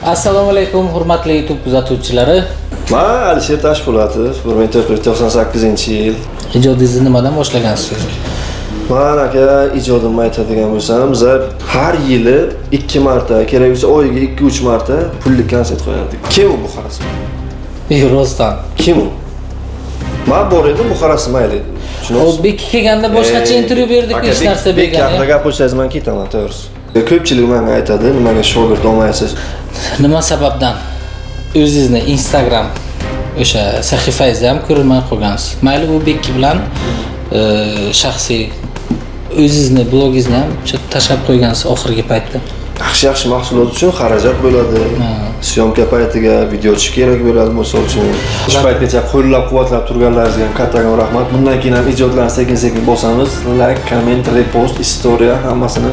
Assalomu alaykum, hurmatli YouTube kuzatuvchilari. Men Alisher Tashpo'latov, 1998-yil. Ijodingizni nimadan boshlagansiz? Men aka ijodimni aytadigan bo'lsam, biz har yili 2 marta, kerak bo'lsa oyiga 2-3 marta pullik konsert qo'yardik. Kim u Buxarasi? Rostdan. Kim u? Men bor edim Buxarasi mayli. O Bekki kelganda boshqacha intervyu berdik, hech narsa bergan. Bekki gap bo'lsangiz men ketaman, to'g'risi. Ko'pchilik menga aytadi, nimaga shogird olmaysiz? Nima sababdan? O'zingizni Instagram o'sha sahifangizda ham ko'rmay qolgansiz. Mayli u Bekki bilan shaxsiy o'zingizni blogingizni ham tashlab qo'ygansiz oxirgi paytda. Yaxshi mahsulot uchun xarajat bo'ladi. Syomka paytiga videochi kerak bo'ladi, misol uchun. Shu paytgacha qo'llab-quvvatlab turganlaringizga ham kattagan rahmat. Bundan keyin ham ijodlarni sekin-sekin bosamiz. Like, comment, repost, istoriya hammasini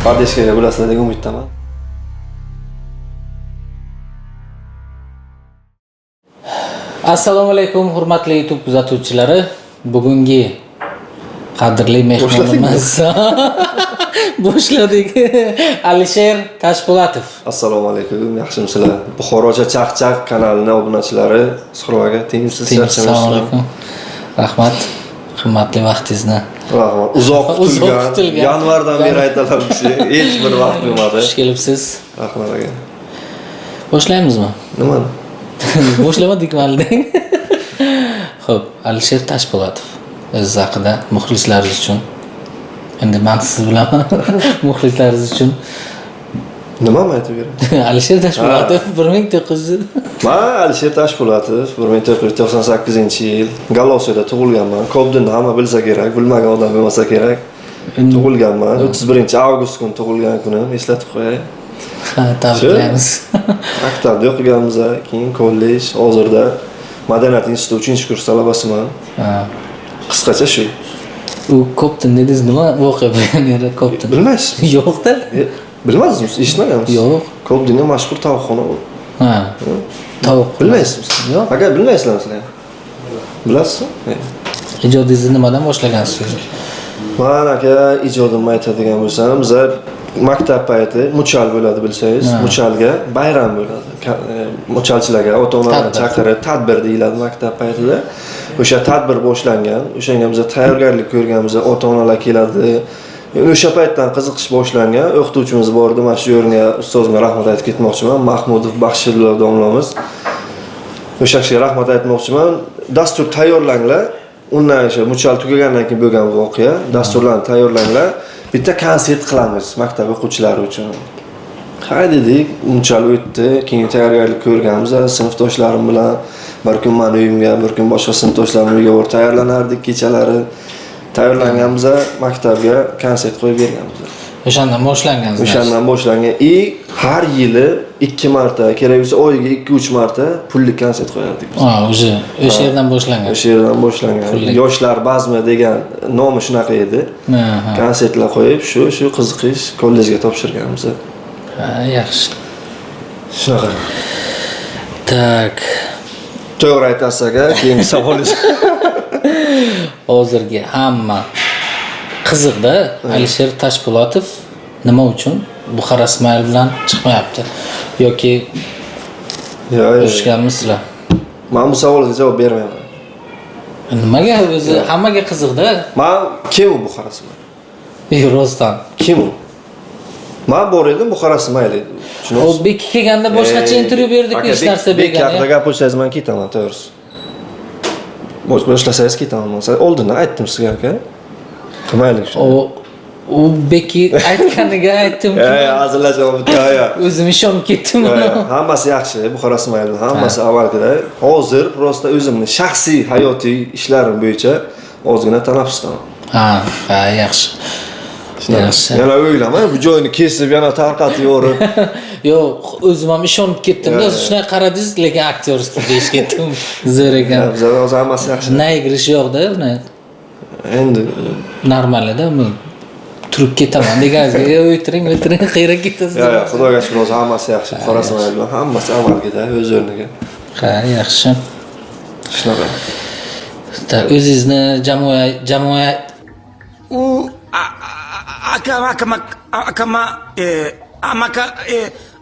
podeshkaga bo'lasizlar degan umiddaman. Assalomu alaykum, hurmatli YouTube kuzatuvchilari. Bugungi qadrli mehmonimiz boshladik. Alisher Tashpo'latov. Assalomu alaykum, yaxshimisizlar? Buxorocha Chaqchaq kanalining obunachilari, Suhrovaga tengsiz Assalomu alaykum. Rahmat. Qimmatli vaqtingizni. Rahmat. Uzoq kutilgan. Yanvardan beri aytaman-ki, hech bir vaqt bo'lmadi. Xush kelibsiz. Rahmat aka. Boshlaymizmi? Nimani? Boshlamadik malding. Xo'p, Alisher Tashpo'latov. O'z haqida muxlislaringiz uchun. Endi men siz bilan muxlislaringiz uchun nima aytib beraman? Alisher Tashpo'latov 1900. Men Alisher Tashpo'latov 1998-yil Galosiyada tug'ilganman. Kobdinni hamma bilsa kerak, bilmagan odam bo'lmasa kerak. Tug'ilganman. 31-avgust kuni tug'ilgan kunim eslatib qo'yay. Ha, tabriklaymiz. Maktabda o'qiganmiz, keyin kollej, hozirda Madaniyat instituti 3-kurs talabasiman. Ha. Qisqacha shu. U Koptin dedingiz nima voqea bo'lgan edi Koptin? Bilmaysizmi? Yo'q-da. Bilmadingizmi? Eshitmaganmisiz? Yo'q. Koptinning mashhur tovuqxona u. Ha. Tovuq. Bilmaysizmi? Yo'q. Aka bilmaysizlarmi sizlar? Bilasizmi? Ijodingizni nimadan boshlagansiz? Men aka ijodimni aytadigan bo'lsam, biz maktab payti muchal bo'ladi bilsangiz, muchalga bayram bo'ladi. Muchalchilarga ota-onalar chaqirib tadbir deyiladi maktab paytida. O'sha tadbir boshlangan, o'shanga biz tayyorgarlik ko'rganmiz, ota-onalar keladi. O'sha paytdan qiziqish boshlangan. O'qituvchimiz bor edi, mana shu yerga ustozimga rahmat aytib ketmoqchiman. Mahmudov Baxshillo domlamiz. O'sha kishiga rahmat aytmoqchiman. Dastur tayyorlanglar. Undan o'sha muchal tugagandan keyin bo'lgan voqea, dasturlarni tayyorlanglar. Bitta konsert qilamiz maktab o'quvchilari uchun. Ha dedik, muchal o'tdi, keyin tayyorgarlik ko'rganmiz, sinfdoshlarim bilan bir kun men uyimga, bir kun boshqa sinfdoshlarim uyiga borib tayyorlanardik kechalari. Tayyorlanganmiz, maktabga konsert qo'yib berganmiz. O'shandan boshlangansiz. O'shandan boshlangan. Har yili 2 marta, kerak bo'lsa oyiga 2-3 marta pullik konsert qo'yardik biz. Ha, o'sha yerdan boshlangan. O'sha yerdan boshlangan. Yoshlar bazmi degan nomi shunaqa edi. Konsertlar qo'yib, shu qiziqish kollejga topshirganmiz. Ha, yaxshi. Shunaqa. Tak. To'g'ri aytasiz aka, keyingi savolingiz. Hozirgi hamma qiziqda Alisher Tashpo'latov nima uchun Buxaras Mayl bilan chiqmayapti yoki urushganmisizlar? Men bu savolga javob bermayman. Nimaga o'zi hammaga qiziqda? Men kim u Buxaras Mayl? Rostdan. Kim u? Men bor edim Buxaras Mayl edi. O Bekki kelganda boshqacha intervyu berdik, hech narsa bergan. Bekki gap bo'lsangiz men ketaman, to'g'risi. Boshlasangiz ketaman. Oldindan aytdim sizga aka. Mayli shu. U Bekki aytganiga aytdim-ki. Hazillashib o'zim ishonib ketdim. Hammasi yaxshi, Buxaras Mayl, hammasi avvalgida. Hozir prosta o'zimni shaxsiy hayotiy ishlarim bo'yicha ozgina tanaffusdaman. Ha, yaxshi. Yaxshi. Yana o'ylamay, bu joyni kesib, yana tarqatib yorib. Yo'q, o'zim ham ishonib ketdim-da, shunday qaradingiz, lekin aktyorskiy deyish ketdim. Zo'r ekan. Bizlar hozir hammasi yaxshi. Naygirish yo'q-da, uni. Endi normalda men turib ketaman deganingizga, o'tiring, qayerga ketasiz? Yo'q, xudoga shukr, hozir hammasi yaxshi. Buxaras Mayl bilan hammasi avvalgida o'z o'rniga. Ha, yaxshi. Shunaqa. O'zingizni jamoa akama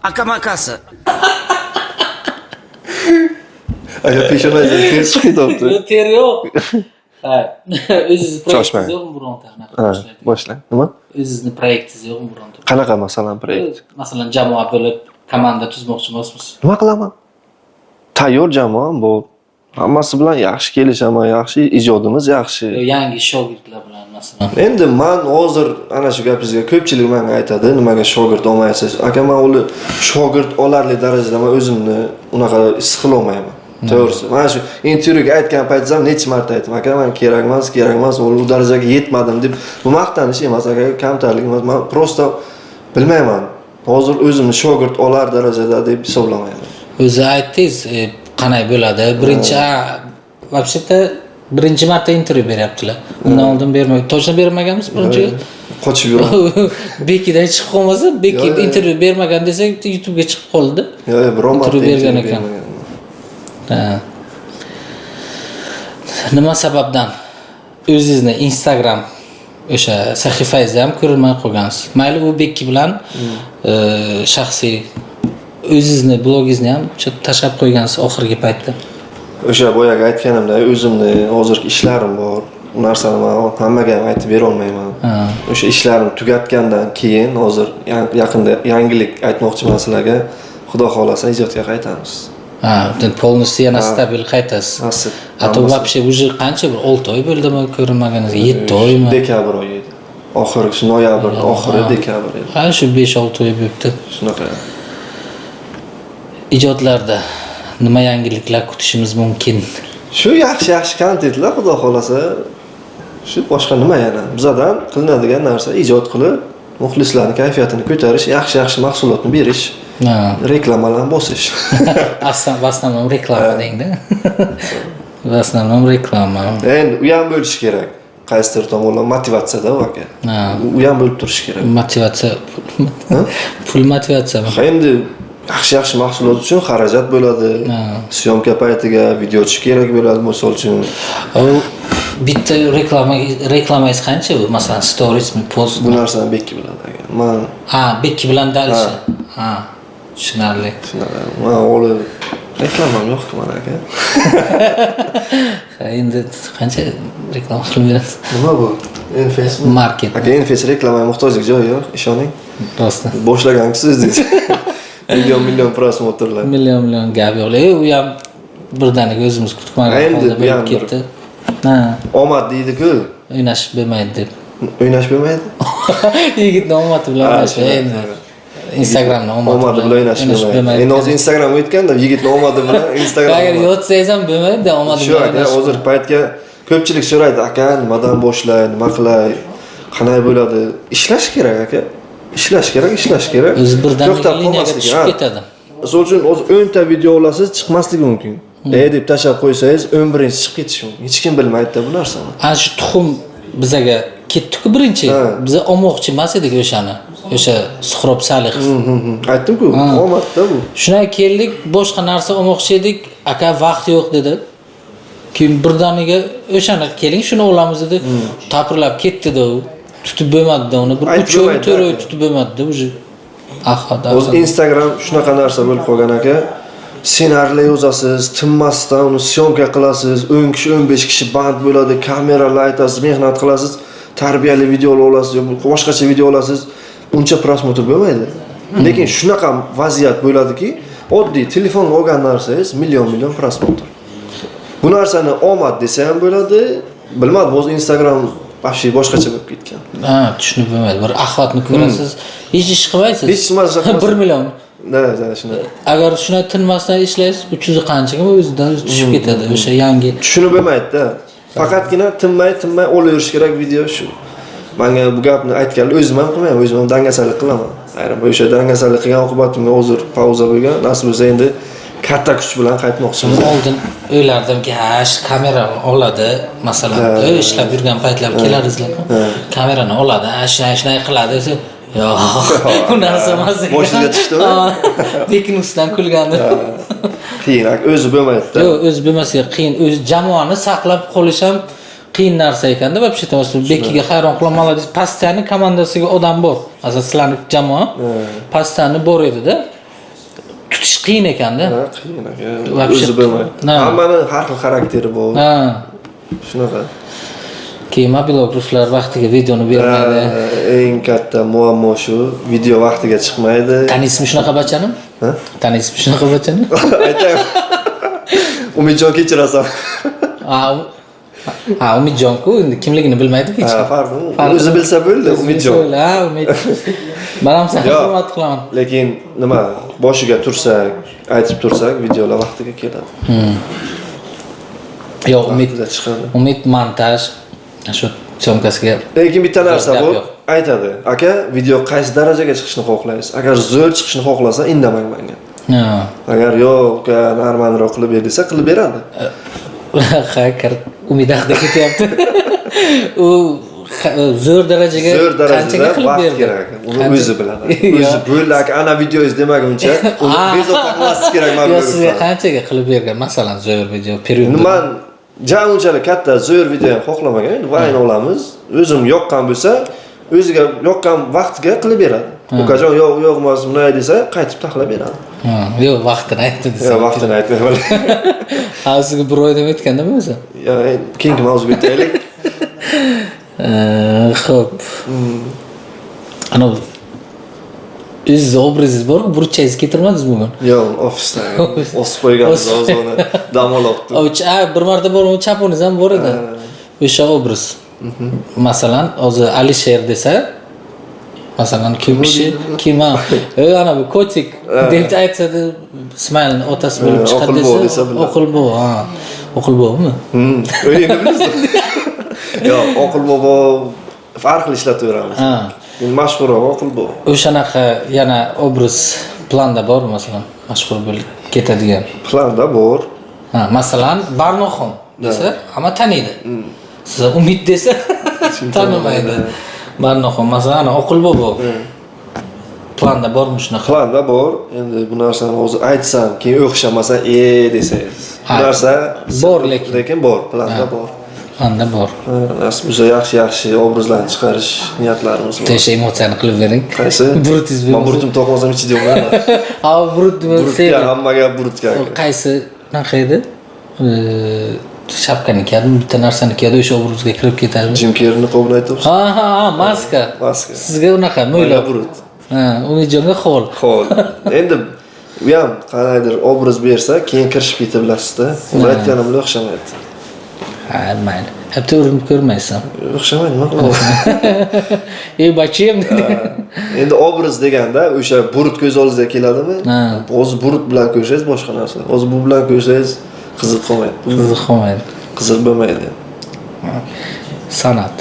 akamakasi. Agar peshonangizdan ter chiqyapti. Yo'q, ter yo'q. Ha, o'zingizni Shoshmang. proyektingiz yo'qmi bironta anaqa Ha, boshlaydi? boshlang. Nima? O'zingizni proyektingiz yo'qmi bironta? Qanaqa masalan proyekt? Masalan, jamoa bo'lib, komanda tuzmoqchi emasmiz? Nima qilaman? Tayyor jamoam bor. Hammasi bilan yaxshi kelishaman, yaxshi ijodimiz yaxshi. Yangi shogirdlar bilan masalan. Endi men hozir ana shu gapingizga ko'pchilik menga aytadi, nimaga shogird olmaysiz? Aka, men uni shogird olarli darajada men o'zimni unaqa his qila olmayman. To'g'risi. Mana shu intervyuga aytgan paytimda necha marta aytdim, aka, men kerak emas, u darajaga yetmadim deb. Bu maqtanish emas, aka, kamtarlik emas. Men prosta bilmayman. Hozir o'zimni shogird olar darajada deb hisoblamayman. O'zi aytdingiz, qanday bo'ladi? Вообще-то birinchi marta intervyu beryaptilar. Undan oldin bermagan. Точно bermaganmiz birinchiga. Qochib yuraman. Bekidan chiqib qolmasa, Beki intervyu bermagan desak, YouTube'ga chiqib qoldi. Yo'q, biron marta intervyu bergan ekan. Ha. Nima sababdan o'zingizni Instagram o'sha sahifangizda ham ko'rilmay qolgansiz? Mayli u Beki bilan shaxsiy o'zingizni blogingizni ham tashlab qo'ygansiz oxirgi paytda. O'sha boyaga aytganimdek, o'zimni hozirgi ishlarim bor. Bu narsani men hammaga ham aytib bera olmayman. O'sha ishlarimni tugatgandan keyin hozir yaqinda yangilik aytmoqchiman sizlarga. Xudo xolasa ijodga qaytamiz. Ha, полностью yana stabil qaytasiz. A to вообще уже qancha bir 6 oy bo'ldimi ko'rinmaganingizga? 7 oymi? Dekabr oyi edi. Oxirgi noyabr, oxiri dekabr edi. Ha, shu 5-6 oy bo'libdi. Shunaqa. Ijodlarda nima yangiliklar kutishimiz mumkin? Shu yaxshi kontentlar, xudo xolasa. Shu boshqa nima yana? Bizdan qilinadigan narsa ijod qilib, muxlislarning kayfiyatini ko'tarish, yaxshi mahsulotni berish, reklamalarni bosish. В основном reklama dengda. В основном reklama. Endi u ham bo'lishi kerak. Qaysidir tomondan motivatsiyada u aka. U ham bo'lib turishi kerak. Motivatsiya. Pul motivatsiyami? Endi yaxshi mahsulot uchun xarajat bo'ladi. Syomka paytiga video chiqish kerak bo'ladi, misol uchun. Bitta reklamangiz qancha bu? Masalan, storiesmi, post? Bu narsani Beki biladi aka. Men Beki bilan dalishi. Ha, tushunarli. Men o'g'li reklamam yo'q-ku mana aka. Endi qancha reklama qilib berasiz? Nima bu? Facebook market. Aka, Facebook reklamaga muhtojlik joyi yo'q, ishoning. Rostdan. Boshlagansiz deysiz. Million prosmotrlar. Million gap yo'q. U ham birdaniga o'zimiz kutmagan holda bo'lib ketdi. Ha. Omad deydi-ku. O'ynashib bo'lmaydi deb. O'ynash bo'lmaydi? Yigitni omadi bilan o'ynashmaydi. Instagramni omadi bilan o'ynash bo'lmaydi. Endi hozir Instagram o'tganda yigitni omadi bilan Instagram. Agar yotsangiz ham bo'lmaydi, omadi bilan. Shu aka, hozir paytga ko'pchilik so'raydi, aka, nimadan boshlay, nima qilay, qanday bo'ladi? Ishlash kerak aka. Ishlash kerak. O'zi birdaniga liniyaga tushib ketadi. Misol uchun hozir 10 ta video olasiz, chiqmasligi mumkin. Deb tashab qo'ysangiz 11-chi chiqib ketishi mumkin. Hech kim bilmaydi-da bu narsani. Ana shu tuxum bizaga ketdi-ku birinchi. Biz olmoqchi emas edik o'shani. O'sha Suhrob Salih. Aytdim-ku, omadda bu. Shundan keldik, boshqa narsa olmoqchi edik. Aka, vaqt yo'q dedi. Keyin birdaniga o'shani keling, shuni olamiz dedi. Tapirlab ketdi-da u. Tutib bo'lmadi-da uni. Bir 3 oy, 4 oy tutib bo'lmadi-da o'zi. O'z Instagram shunaqa narsa bo'lib qolgan aka. Ssenariy yozasiz, tinmasdan uni syomka qilasiz, 10 kishi, 15 kishi band bo'ladi, kameralar aytasiz, mehnat qilasiz, tarbiyali videolar olasiz, boshqacha video olasiz, uncha prosmotr bo'lmaydi. Lekin shunaqa vaziyat bo'ladiki, oddiy telefonga olgan narsangiz million prosmotr. Bu narsani omad desa ham bo'ladi, bilmadim, o'z Instagram Vahshiy boshqacha bo'lib ketgan. Ha, tushunib bo'lmaydi. Bir axlatni ko'rasiz, hech ish qilmaysiz. Hech narsa qilmaysiz. 1 million. Da, shunday. Agar shuni tinmasdan ishlaysiz, 300 qanchaga o'zidan tushib ketadi. O'sha yangi. Tushunib bo'lmaydi-da. Faqatgina tinmay olaverish kerak video shu. Menga bu gapni aytganlar o'zim ham qilmayman, o'zim ham dangasalik qilaman. Ayrim o'sha dangasalik qilgan oqibatimga hozir pauza bo'lgan. Nasib bo'lsa endi katta kuch bilan qaytmoqchiman. Oldin o'ylardimki, kamera oladi, masalan, ishlab yurgan paytlar kelarizlar. Kamerani oladi, shunday qiladi desa, yo'q, bu narsa emas. Boshiga tushdimi? Lekin ustidan kulgandi. Qiyin, o'zi bo'lmaydi-da. Yo'q, o'zi bo'lmasa qiyin, o'z jamoani saqlab qolish ham qiyin narsa ekanda. Вообще-то, Bekiga hayron qolaman, Pastani komandasiga odam bor. Masalan, sizlarning jamoa Pastani bor edi-da. tutish qiyin ekanda. Ha, qiyin aka. Вообще- O'zi bilmaydi. Ha. Hammani har xil xarakteri bor. Ha. Shunaqa. Keyin mobilograflar vaqtiga videoni bermaydi. Eng katta muammo shu, video vaqtiga chiqmaydi. Tanisizmi shunaqa bachani? Ha? Tanisizmi shunaqa bachani? Aytaymi. Umidjon kechirasan. Ha, Umidjon-ku endi kimligini bilmaydi-ku hech Ha, kim. farqi. O'zi bilsa bo'ldi, Umidjon. Ha, Umid. Men ham seni Yo'q. hurmat qilaman. Lekin nima, boshiga tursak, aytib tursak, videolar vaqtiga keladi. Yo'q, Umid, Vaqtida chiqadi. Umid montaj shu syomkasiga Lekin bitta narsa Gap bor, yo'q. aytadi. Aka, video qaysi darajaga chiqishni xohlaysiz? Agar zo'r chiqishni xohlasa, indamang menga. ha. Agar yo'q, normalroq qilib ber desa, qilib beradi. Haqiqat Umid haqida ketyapti. U zo'r darajaga Zo'r qanchaga darajada qilib vaqt berdi? kerak. Uni Qancha- o'zi biladi. O'zi bo'lak ana videoyingiz demaguncha, uni bezovta qilmaslik kerak Yo, ma'lum. sizga qanchaga qilib bergan? Masalan, zo'r video period. Endi men unchalik katta zo'r video ham xohlamagan. Endi Vine olamiz. O'zim yoqqan bo'lsa, o'ziga yoqqan vaqtiga qilib beradi. Ukajon yo'q, yo'qmas, bunday desa, qaytib taxlab beradi. Ha, yo'q, vaqtini aytdi desa. Ya vaqtini aytmayman. Ha, sizga bir oydan o'tgandami o'zi? Ya, keyingi mavzuga o'taylik. Xo'p. Ana o'z obrazingiz bor-ku, burchangiz keltirmadingizmi bugun? Yo'q, ofisda. Osib qo'yganmiz o'zini. Dam olibdi. Bir marta bormi, chaponingiz ham bor edi. O'sha obraz. Masalan, hozir Alisher desa, masalan, kim kishi, kim ha? Ana bu kotik deb aytsa-da, Ismoilning otasi bo'lib chiqadi desa, Oqilbo, ha. Oqilbomi? O'yingni bilasizmi? Yo'q, Oqilbobo farqli ishlataveramiz. Ha. Men mashhurroq Oqilbo. O'shanaqa yana obraz planda bormi, masalan, mashhur bo'lib ketadigan? Planda bor. Ha, masalan, Barnoxon desa, hamma taniydi. Siz Umid desa, tanimaydi. Barnoxon, masalan, Oqilbo bor. Planda bormi shunaqa? Planda bor. Endi bu narsani hozir aytsam, keyin o'xshamasa, desangiz. Bu narsa bor lekin bor, planda bor. Planda bor. Nasib yaxshi obrazlarni chiqarish niyatlarimiz bor. O'sha emotsiyani qilib bering. Qaysi? Brutingiz Men brutim to'qmasam ichida yo'qman. Ha, brut Brutga hammaga brutga. Qaysi naqa edi? Shapkani kiyadi, bitta narsani kiyadi, o'sha obrazga kirib ketadi. Jim Kerrini qo'lini aytibsiz. Ha, maska. Maska. Sizga unaqa mo'ylab. Brut. Ha, Umidjonga xol. Xo'p. Endi bu ham qanaydir obraz bersa, keyin kirishib ketib bilasizda. Uni aytganimga o'xshamaydi. Ha, mayli. Hatto urinib ko'rmaysan. O'xshamaydi, nima qilaman? Ey bachim. Endi obraz deganda o'sha burut ko'z oldingizga keladimi? Hozir burut bilan ko'rsangiz boshqa narsa. Hozir bu bilan ko'rsangiz qiziq qolmaydi. Qiziq qolmaydi. Qiziq bo'lmaydi. San'at.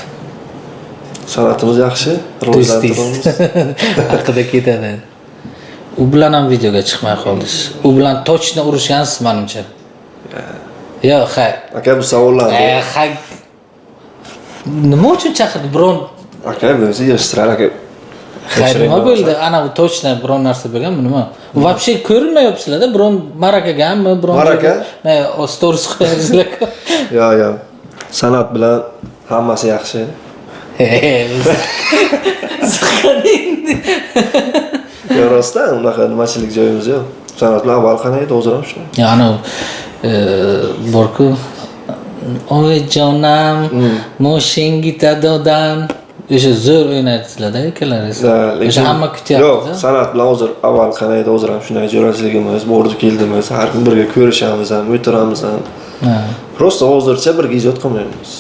San'atimiz yaxshi, rivojlantiramiz. Haqida ketadi. U bilan ham videoga chiqmay qoldingiz. U bilan точно urishgansiz menimcha. Yo'q, ha. Aka bu savollarni. Ha. Nima uchun chaqirdi biron? Aka o'zi yashtirar aka. Nima bo'ldi? Ana bu точно biron narsa bo'lganmi, nima? Вообще ko'rinmayapsizlar-da, biron marakagami, biron Maraka? stories qo'yasizlar. Yo'q. San'at bilan hammasi yaxshi. Yo'q, rostdan unaqa nimachilik joyimiz yo'q. San'at bilan avval qanday edi, hozir ham shunday. Ya ana borku oyijonam moshingita dodan o'sha zo'r o'ynayapsizlar-da ikalaringiz. O'sha hamma kutyapti. Yo'q, san'at bilan hozir avval qanday edi, hozir ham shunday jo'rachiligimiz, bordi keldimiz, har kun birga ko'rishamiz ham, o'tiramiz ham. Prosta hozircha birga ijod qilmaymiz.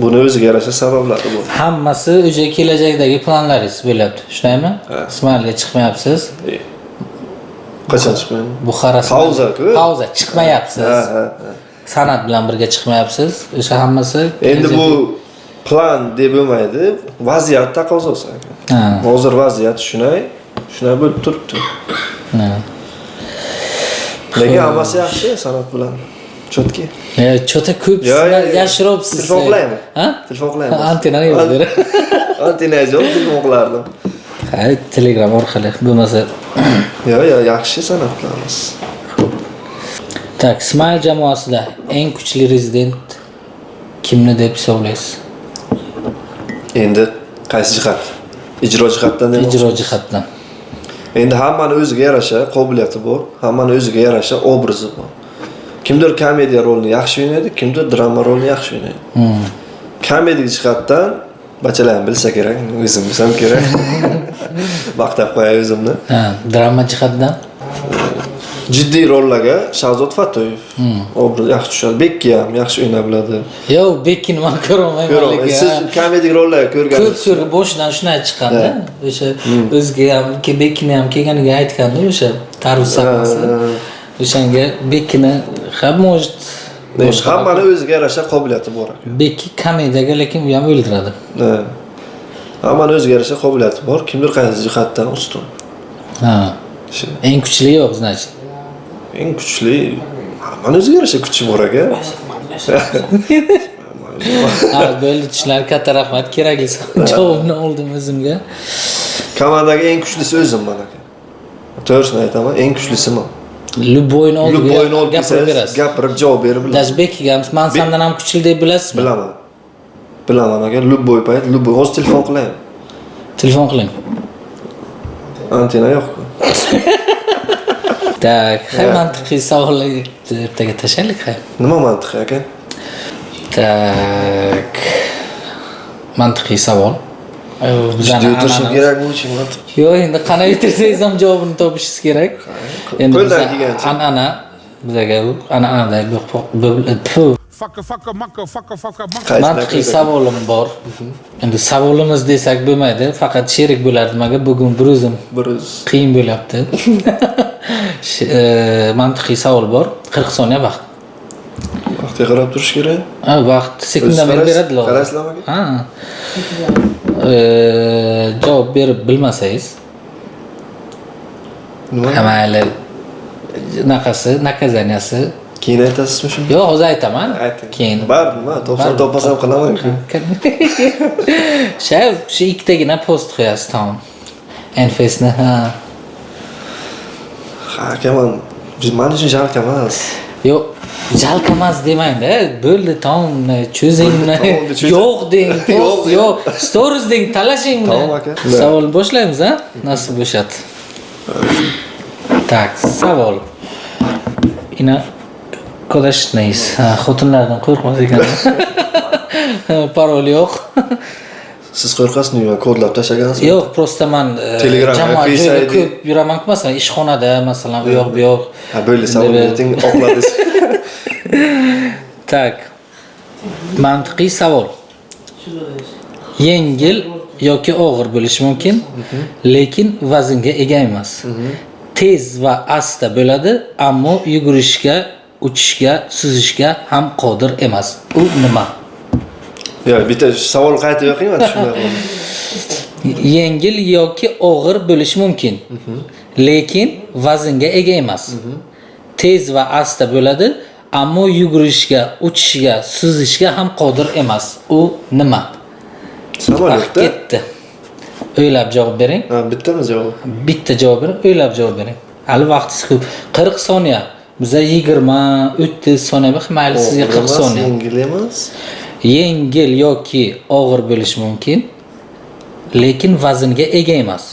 Buni o'ziga yarasha sabablari bor. Hammasi o'sha kelajakdagi planlaringiz bo'lyapti, shundaymi? Ismoilga chiqmayapsiz. Qachon chiqmayman? Buxara. Pauza chiqmayapsiz. San'at bilan birga chiqmayapsiz. O'sha hammasi endi bu plan deb bo'lmaydi, vaziyat taqozosi. Hozir vaziyat shunday bo'lib turibdi. Nega hammasi yaxshi san'at bilan? Chotki. Chota ko'p yashiribsiz. Telefon qilaymi? Ha? Telefon qilaymi? Antenani yo'q. Antena yo'q, telefon qilardim. Ha, Telegram orqali bo'lmasa. Yo'q, yaxshi san'at qilamiz. Tak, Ismoil jamoasida eng kuchli rezident kimni deb hisoblaysiz? Endi qaysi jihat? Ijro jihatdan Ijro jihatdan. Endi hammani o'ziga yarasha qobiliyati bor, hammani o'ziga yarasha obrazi bor. Kimdir komediya rolini yaxshi o'ynaydi, kimdir drama rolini yaxshi o'ynaydi. Komediya jihatdan bachalar bilsa kerak, o'zim bilsam kerak. Maqtab qo'yay o'zimni. Ha, drama jihatdan Jiddiy rollarga Shahzod Fatoyev obraz yaxshi tushadi. Bekki ham yaxshi o'ynay biladi. Yo, Bekkini men ko'rolmayman lekin. Siz komedik rollarga ko'rgansiz. Ko'p boshidan shuni chiqqanda, o'sha o'ziga ham, Bekkini ham kelganiga aytganda o'sha tarvuz sahnasi. O'shanga Bekkini ham может hammani o'ziga yarasha qobiliyati bor. Bekki komediyaga lekin u ham o'ldiradi. Hammani o'ziga yarasha qobiliyati bor. Kimdir qaysi jihatdan ustun. Ha. Eng kuchli yo'q, значит. Eng kuchli hammani o'ziga yarasha kuchi bor aka. Ha, bo'ldi tushlar katta rahmat. Kerakli javobni oldim o'zimga. Komandaga eng kuchlisi o'zimman aka. To'g'risini aytaman, eng kuchlisiman. Любойni olib gapirib javob berib bilaman. Dashbekga ham men sendan ham kuchli deb bilasizmi? Bilaman. Bilaman aka, Любой payt, Любой hozir telefon qilaymi? Telefon qiling. Antena yo'q-ku. Tak, mantiqiy savollarga ertaga tashlaylik. Nima mantiqiy aka? Tak. Mantiqiy savol. Bizga o'tirishim kerakmi uchun mantiq? Yo'q, endi qanday o'tirsangiz ham javobini topishingiz kerak. Endi qo'ldan kelgancha. An'ana bizga an'anada mantiqiy savolim bor. Endi savolimiz desak bo'lmaydi, faqat sherik bo'lardi. Nimaga bugun bir o'zim qiyin bo'lyapti. Mantiqiy savol bor. 40 soniya vaqt. Vaqtga qarab turish kerak. Ha, vaqt sekunddan beradilar. Qarasizlarmi aka? Ha. Javob berib bilmasangiz mayli nakazaniyasi keyin aytasizmi shuni? Yo'q, hozir aytaman. Keyin bar nima topsam qilaman. Shu ikkitagina post qo'yasiz, tamom. Enfesni, ha. Ha, aka, men uchun jalq emas. Yo'q, jalq emas demang-da. Bo'ldi, tamom, cho'zing buni. Yo'q deng, post yo'q. Stories deng, talashing buni. Tamam aka. Savol boshlaymiz, ha? Nasib bo'shat. Tak, savol. Ina kodashnays. Xotinlardan qo'rqmas ekan. Parol yo'q. Siz qo'rqasizmi? Kodlab tashlagansiz? Yo'q, prosta men jamoat joyda ko'p yuraman-ku, masalan, ishxonada, masalan, u yoq bu yoq. Ha, bo'ldi, savol bering, oqladingiz. Tak. Mantiqiy savol. Yengil yoki og'ir bo'lishi mumkin, lekin vaznga ega emas. Tez va asta bo'ladi, ammo yugurishga, uchishga, suzishga ham qodir emas. U nima? Ya, bitta savol qaytib yo'qing, men tushunmayapman. Yengil yoki og'ir bo'lishi mumkin, lekin vaznga ega emas. Tez va asta bo'ladi, ammo yugurishga, uchishga, suzishga ham qodir emas. U nima? Samolyotda. Ketdi. O'ylab javob bering. Ha, bittami javob? Bitta javob bering, o'ylab javob bering. Hali vaqtingiz ko'p. 40 soniya. Bizda 20, 30 soniya bor, mayli sizga 40 soniya. Yengil emas. Yengil yoki og'ir bo'lishi mumkin, lekin vaznga ega emas.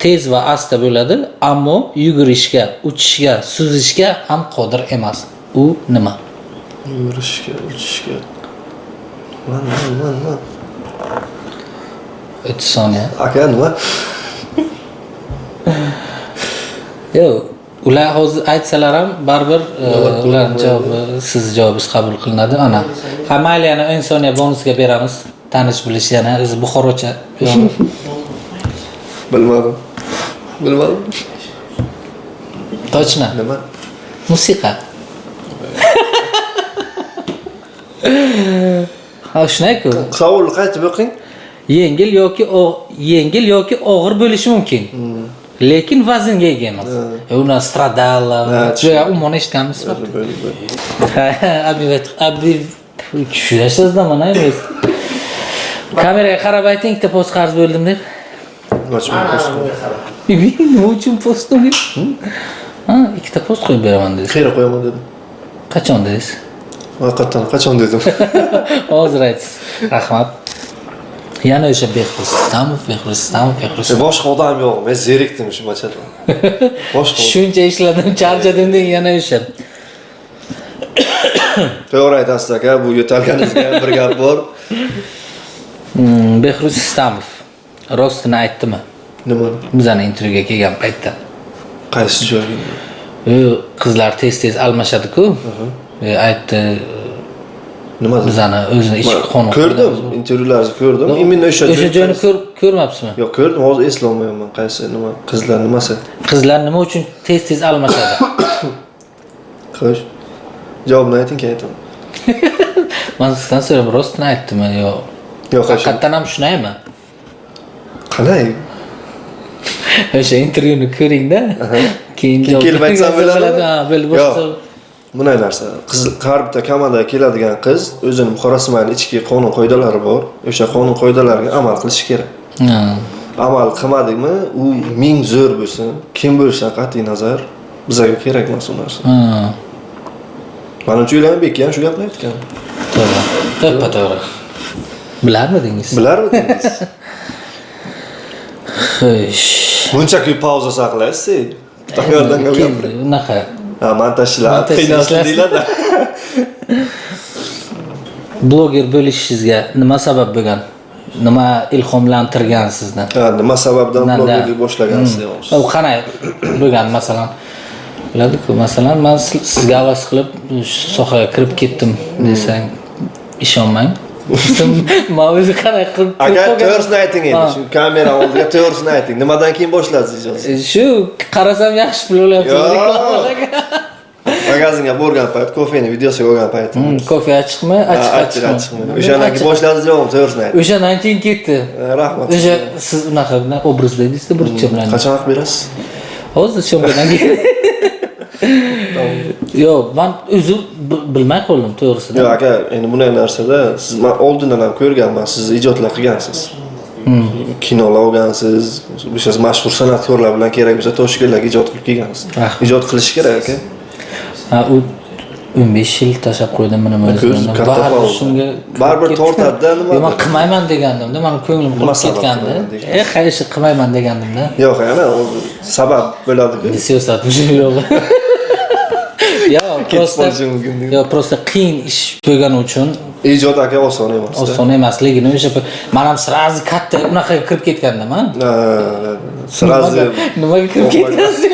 Tez va asta bo'ladi, ammo yugurishga, uchishga, suzishga ham qodir emas. U nima? Yugurishga, uchishga. Man. 30 soniya. Aka, nima? Yo'q, ular hozir aytsalar ham baribir ularning javobi, siz javobingiz qabul qilinadi. Ana. Ha, mayli yana 10 soniya bonusga beramiz. Tanish bilish yana o'zi buxorocha. Bilmadim. Точно. Nima? Musiqa. Ha, shunday-ku. Savolni qaytib o'qing. Yengil yoki og'ir bo'lishi mumkin. Lekin vaznga ega emas. Uni stradala, juda umuman eshitganmisiz? Abi tushunasizda mana emas. Kameraga qarab ayting, ikkita post qarz bo'ldim deb. Nima uchun post qo'yib? Ha, ikkita post qo'yib beraman dedi. Xayr qo'yaman dedim. Qachon dedingiz? Haqiqatan qachon dedim. Hozir aytasiz. Rahmat. Yana o'sha Behruz Istamov. Boshqa odam yo'q. Men zerikdim shu machadan. Boshqa. Shuncha ishladim, charchadim deng yana o'sha. To'g'ri aytasiz aka, bu yo'talganingizga bir gap bor. Behruz Istamov rostini aytdimi? Nima? Bizning intervyuga kelgan paytda. Qaysi joyga? Qizlar tez almashadi-ku. Aytdi. Nima dedi? Bizani o'zini ichki qonun. Ko'rdim, intervyularingizni ko'rdim. Imminni o'sha joyni ko'rmabsizmi? Yo'q, ko'rdim, hozir eslolmayman qaysi nima, qizlar nimasi? Qizlar nima uchun tez almashadi? Xo'sh. Javobni ayting, keyin aytaman. Men sizdan so'rab rostini aytdimi yo? Yo'q, haqiqatan ham shunaymi? Qalay? O'sha intervyuni ko'ring-da. Keyin kelib aytsam bo'ladimi? Ha, bo'lib boshqa. Bunday narsa. Har bitta komandaga keladigan qiz o'zining muxorasmani ichki qonun qoidalari bor. O'sha qonun qoidalariga amal qilish kerak. Amal qilmadikmi, u ming zo'r bo'lsin, kim bo'lishidan qat'iy nazar bizga kerak emas u narsa. Mana o'ylanib ham shu gapni aytgan. To'g'ri. Bilarmidingiz? Xo'sh. Buncha ko'p pauza saqlaysiz. Taqdirdan gapir. Unaqa. Ha, montajchilar qiynalishdi. Bloger bo'lishingizga nima sabab bo'lgan? Nima ilhomlantirgan sizni? Ha, nima sababdan blogerlik boshlagansiz? U qanday bo'lgan masalan? Biladi-ku, masalan, men sizga havas qilib shu sohaga kirib ketdim desang, ishonmang. Men o'zi qanday qilib agar to'g'risini ayting endi, shu kamera oldiga to'g'risini ayting. Nimadan keyin boshladingiz ijozat? Shu qarasam yaxshi pul olyapti. Magazinga borgan payt, kofeni videosiga olgan payt. Kofe ochiqmi, ochiqmi? O'shandan keyin boshladingiz yo'qmi, to'g'risini ayting. O'shandan keyin ketdi. Rahmat. O'sha siz unaqa obrazda edingiz-da burcha bilan. Qachon vaqt berasiz? Hozir syomkadan keyin. Yo'q, men o'zim bilmay qoldim to'g'risida. Yo'q aka, endi bunday narsada siz men oldindan ham ko'rganman, siz ijodlar qilgansiz. Kinolar olgansiz, o'sha mashhur san'atkorlar bilan kerak bo'lsa Toshkentlarga ijod qilib kelgansiz. Ijod qilish kerak aka. Ha, u 15 yil tashab qo'ydim nima o'zimdan. Baribir shunga baribir tortadi-da nima? Men qilmayman degandim-da, men ko'nglim qilib ketgandi. Hech qilmayman degandim-da. Yo'q, ana sabab bo'ladi-ku. Siyosat uchun yo'q. Yo, prosta qiyin ish bo'lgani uchun ijod aka oson emas. Oson emasligini o'sha men ham sirazi katta unaqa kirib ketgandim-a. Sirazi nimaga kirib ketgansiz?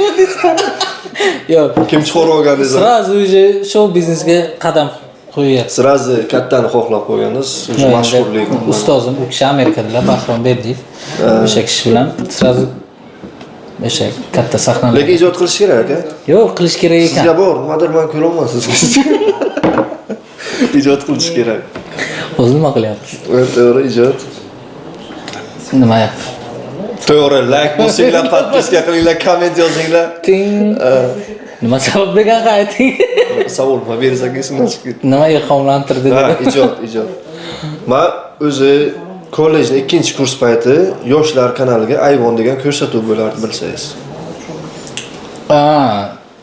Yo'q, kim chiqarib olganingiz? Sirazi o'sha show biznesga qadam qo'yyapsiz. Sirazi kattani xohlab qo'yganingiz, o'sha mashhurlik. Ustozim u kishi Amerikadalar, Bahrom Berdiyev. O'sha kishi bilan sirazi o'sha katta sahnalar. Lekin ijod qilish kerak aka. Yo'q, qilish kerak ekan. Sizga bor, nimadir men ko'ra olmaysiz. Ijod qilish kerak. O'zi nima qilyapsiz? To'g'ri, ijod. Nima? To'g'ri, like bosinglar, podpiska qilinglar, komment yozinglar. Nima sabab degan ayting. Savol bersangiz esimdan chiqib ketdi. Nima ilhomlantirdi? Ha, ijod. Men o'zi kollejning 2-kurs payti yoshlar kanaliga Ayvon degan ko'rsatuv bo'lardi, bilsangiz.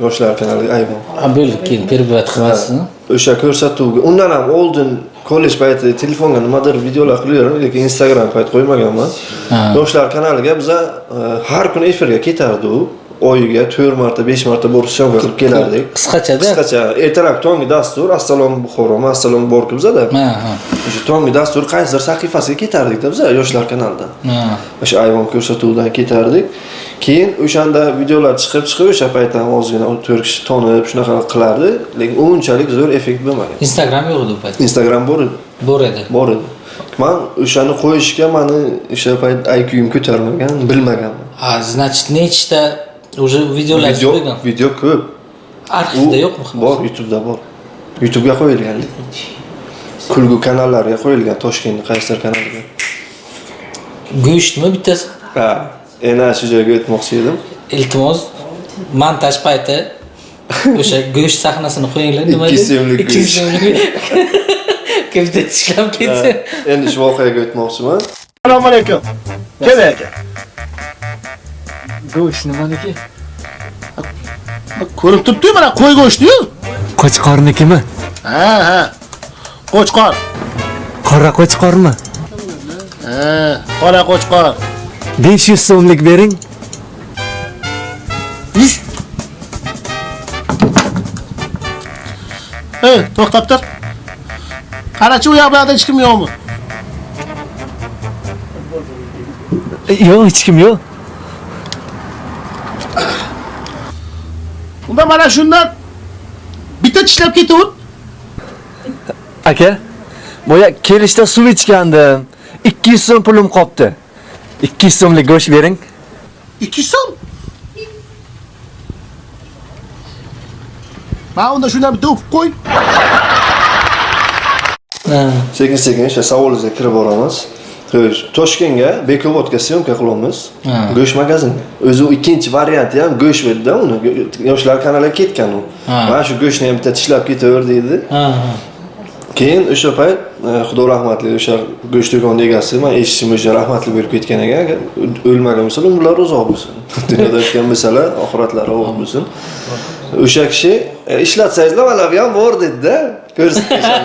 Yoshlar kanaliga Ayvon. Bo'ldi, keyin peribrat qilmasizmi? O'sha ko'rsatuvga undan ham oldin kollej payti telefonga nimadir videolar qilaverdim, lekin Instagram payti qo'ymaganman. Yoshlar kanaliga biz har kuni efirga ketardi u. Oyiga 4 marta, 5 marta borib syomka qilib kelardik. Qisqachada. Ertalab tongi dastur, Assalomu Buxoro, Assalomu Borku bizada. O'sha tongi dastur qaysidir sahifasiga ketardik-da biz Yoshlar kanalidan. O'sha Ayvon ko'rsatuvidan ketardik. Keyin o'shanda videolar chiqib o'sha paytdan ozgina 4 kishi tonib shunaqa qilardi, lekin unchalik zo'r effekt bo'lmagan. Instagram yo'q edi u payt. Instagram bor edi. Bor edi. Men o'shani qo'yishga meni o'sha payt IQ'im ko'tarmagan, bilmaganman. Значит, nechta уже videolar chiqgan. Video ko'p. Arxivda yo'qmi? Bor, YouTube'da bor. YouTube'ga qo'yilgan. Kulgu kanallariga qo'yilgan, Toshkentning qaysidir kanaliga. Go'shtmi bittasi? Ha, ana shu joyga o'tmoqchi edim. Iltimos, montaj payti o'sha go'sht sahnasini qo'yinglar, nima deydi? 2 so'mlik go'sht. Kimda tishlab ketsa. Endi shu voqeaga o'tmoqchiman. Assalomu alaykum. Kim aka? Go'sht nimaniki? Ko'rib turibdi mana qo'y go'shti-yu. Qo'chqornikimi? Ha. Qo'chqor. Qora qo'chqormi? Qora qo'chqor. 500 so'mlik bering. 100. To'xtab tur. Qarachi u yoqlarda hech kim yo'qmi? Yo'q, hech kim yo'q. Unda mana shundan bitta tishlab ketaver. Aka, boya kelishda suv ichgandim. 200 so'm pulim qopti. 200 so'mlik go'sht bering. 200 so'm. Mana unda shundan bitta o'pib qo'y. Sekin-sekin o'sha savolingizga kirib boramiz. Toshkentga Bekovodga syomka qilamiz. Go'sht magazinga. O'zi ikkinchi varianti ham go'sht edi-da uni. Yoshlar kanaliga ketgan u. Mana shu go'shtni ham bitta tishlab ketaver deydi. Keyin o'sha payt Xudo rahmatli o'sha go'sht do'koni egasi, men eshitishim o'sha rahmatli bo'lib ketgan ekan. O'lmagan bo'lsa, umrlari uzoq bo'lsin. Dunyoda o'tgan bo'lsalar, oxiratlari uzoq bo'lsin. O'sha kishi ishlatsangiz-la mana bu ham bor dedi-da. Ko'rsatishlar.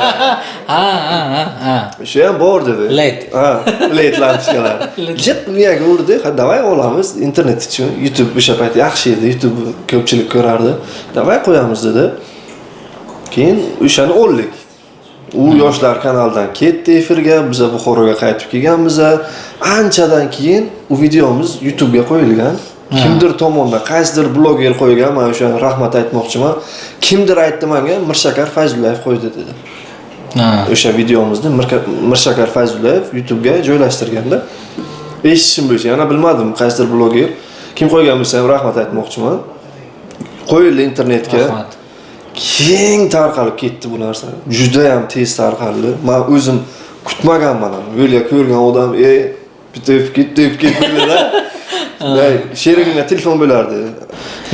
O'sha ham bor dedi. Late. Late lampochkalar. Jet miyaga urdi. Ha, davay olamiz internet uchun. YouTube o'sha payt yaxshi edi. YouTube ko'pchilik ko'rardi. Davay qo'yamiz dedi. Keyin o'shani oldik. U yoshlar kanalidan ketdi efirga, biz Buxoroga qaytib kelganmiz. Anchadan keyin u videomiz YouTube ga qo'yilgan. Kimdir tomonidan qaysidir bloger qo'ygan, men o'sha rahmat aytmoqchiman. Kimdir aytdi menga, Mirshakar Fayzullayev qo'ydi dedi. O'sha videomizni Mirshakar Fayzullayev YouTube ga joylashtirganda, eshitishim bo'yicha yana bilmadim qaysidir bloger kim qo'ygan bo'lsa ham rahmat aytmoqchiman. Qo'yildi internetga. Rahmat. Keng tarqalib ketdi bu narsa. Juda ham tez tarqaldi. Men o'zim kutmaganman. Yo'lga ko'rgan odam, bitib ketdi-da. Sherigimga telefon bo'lardi.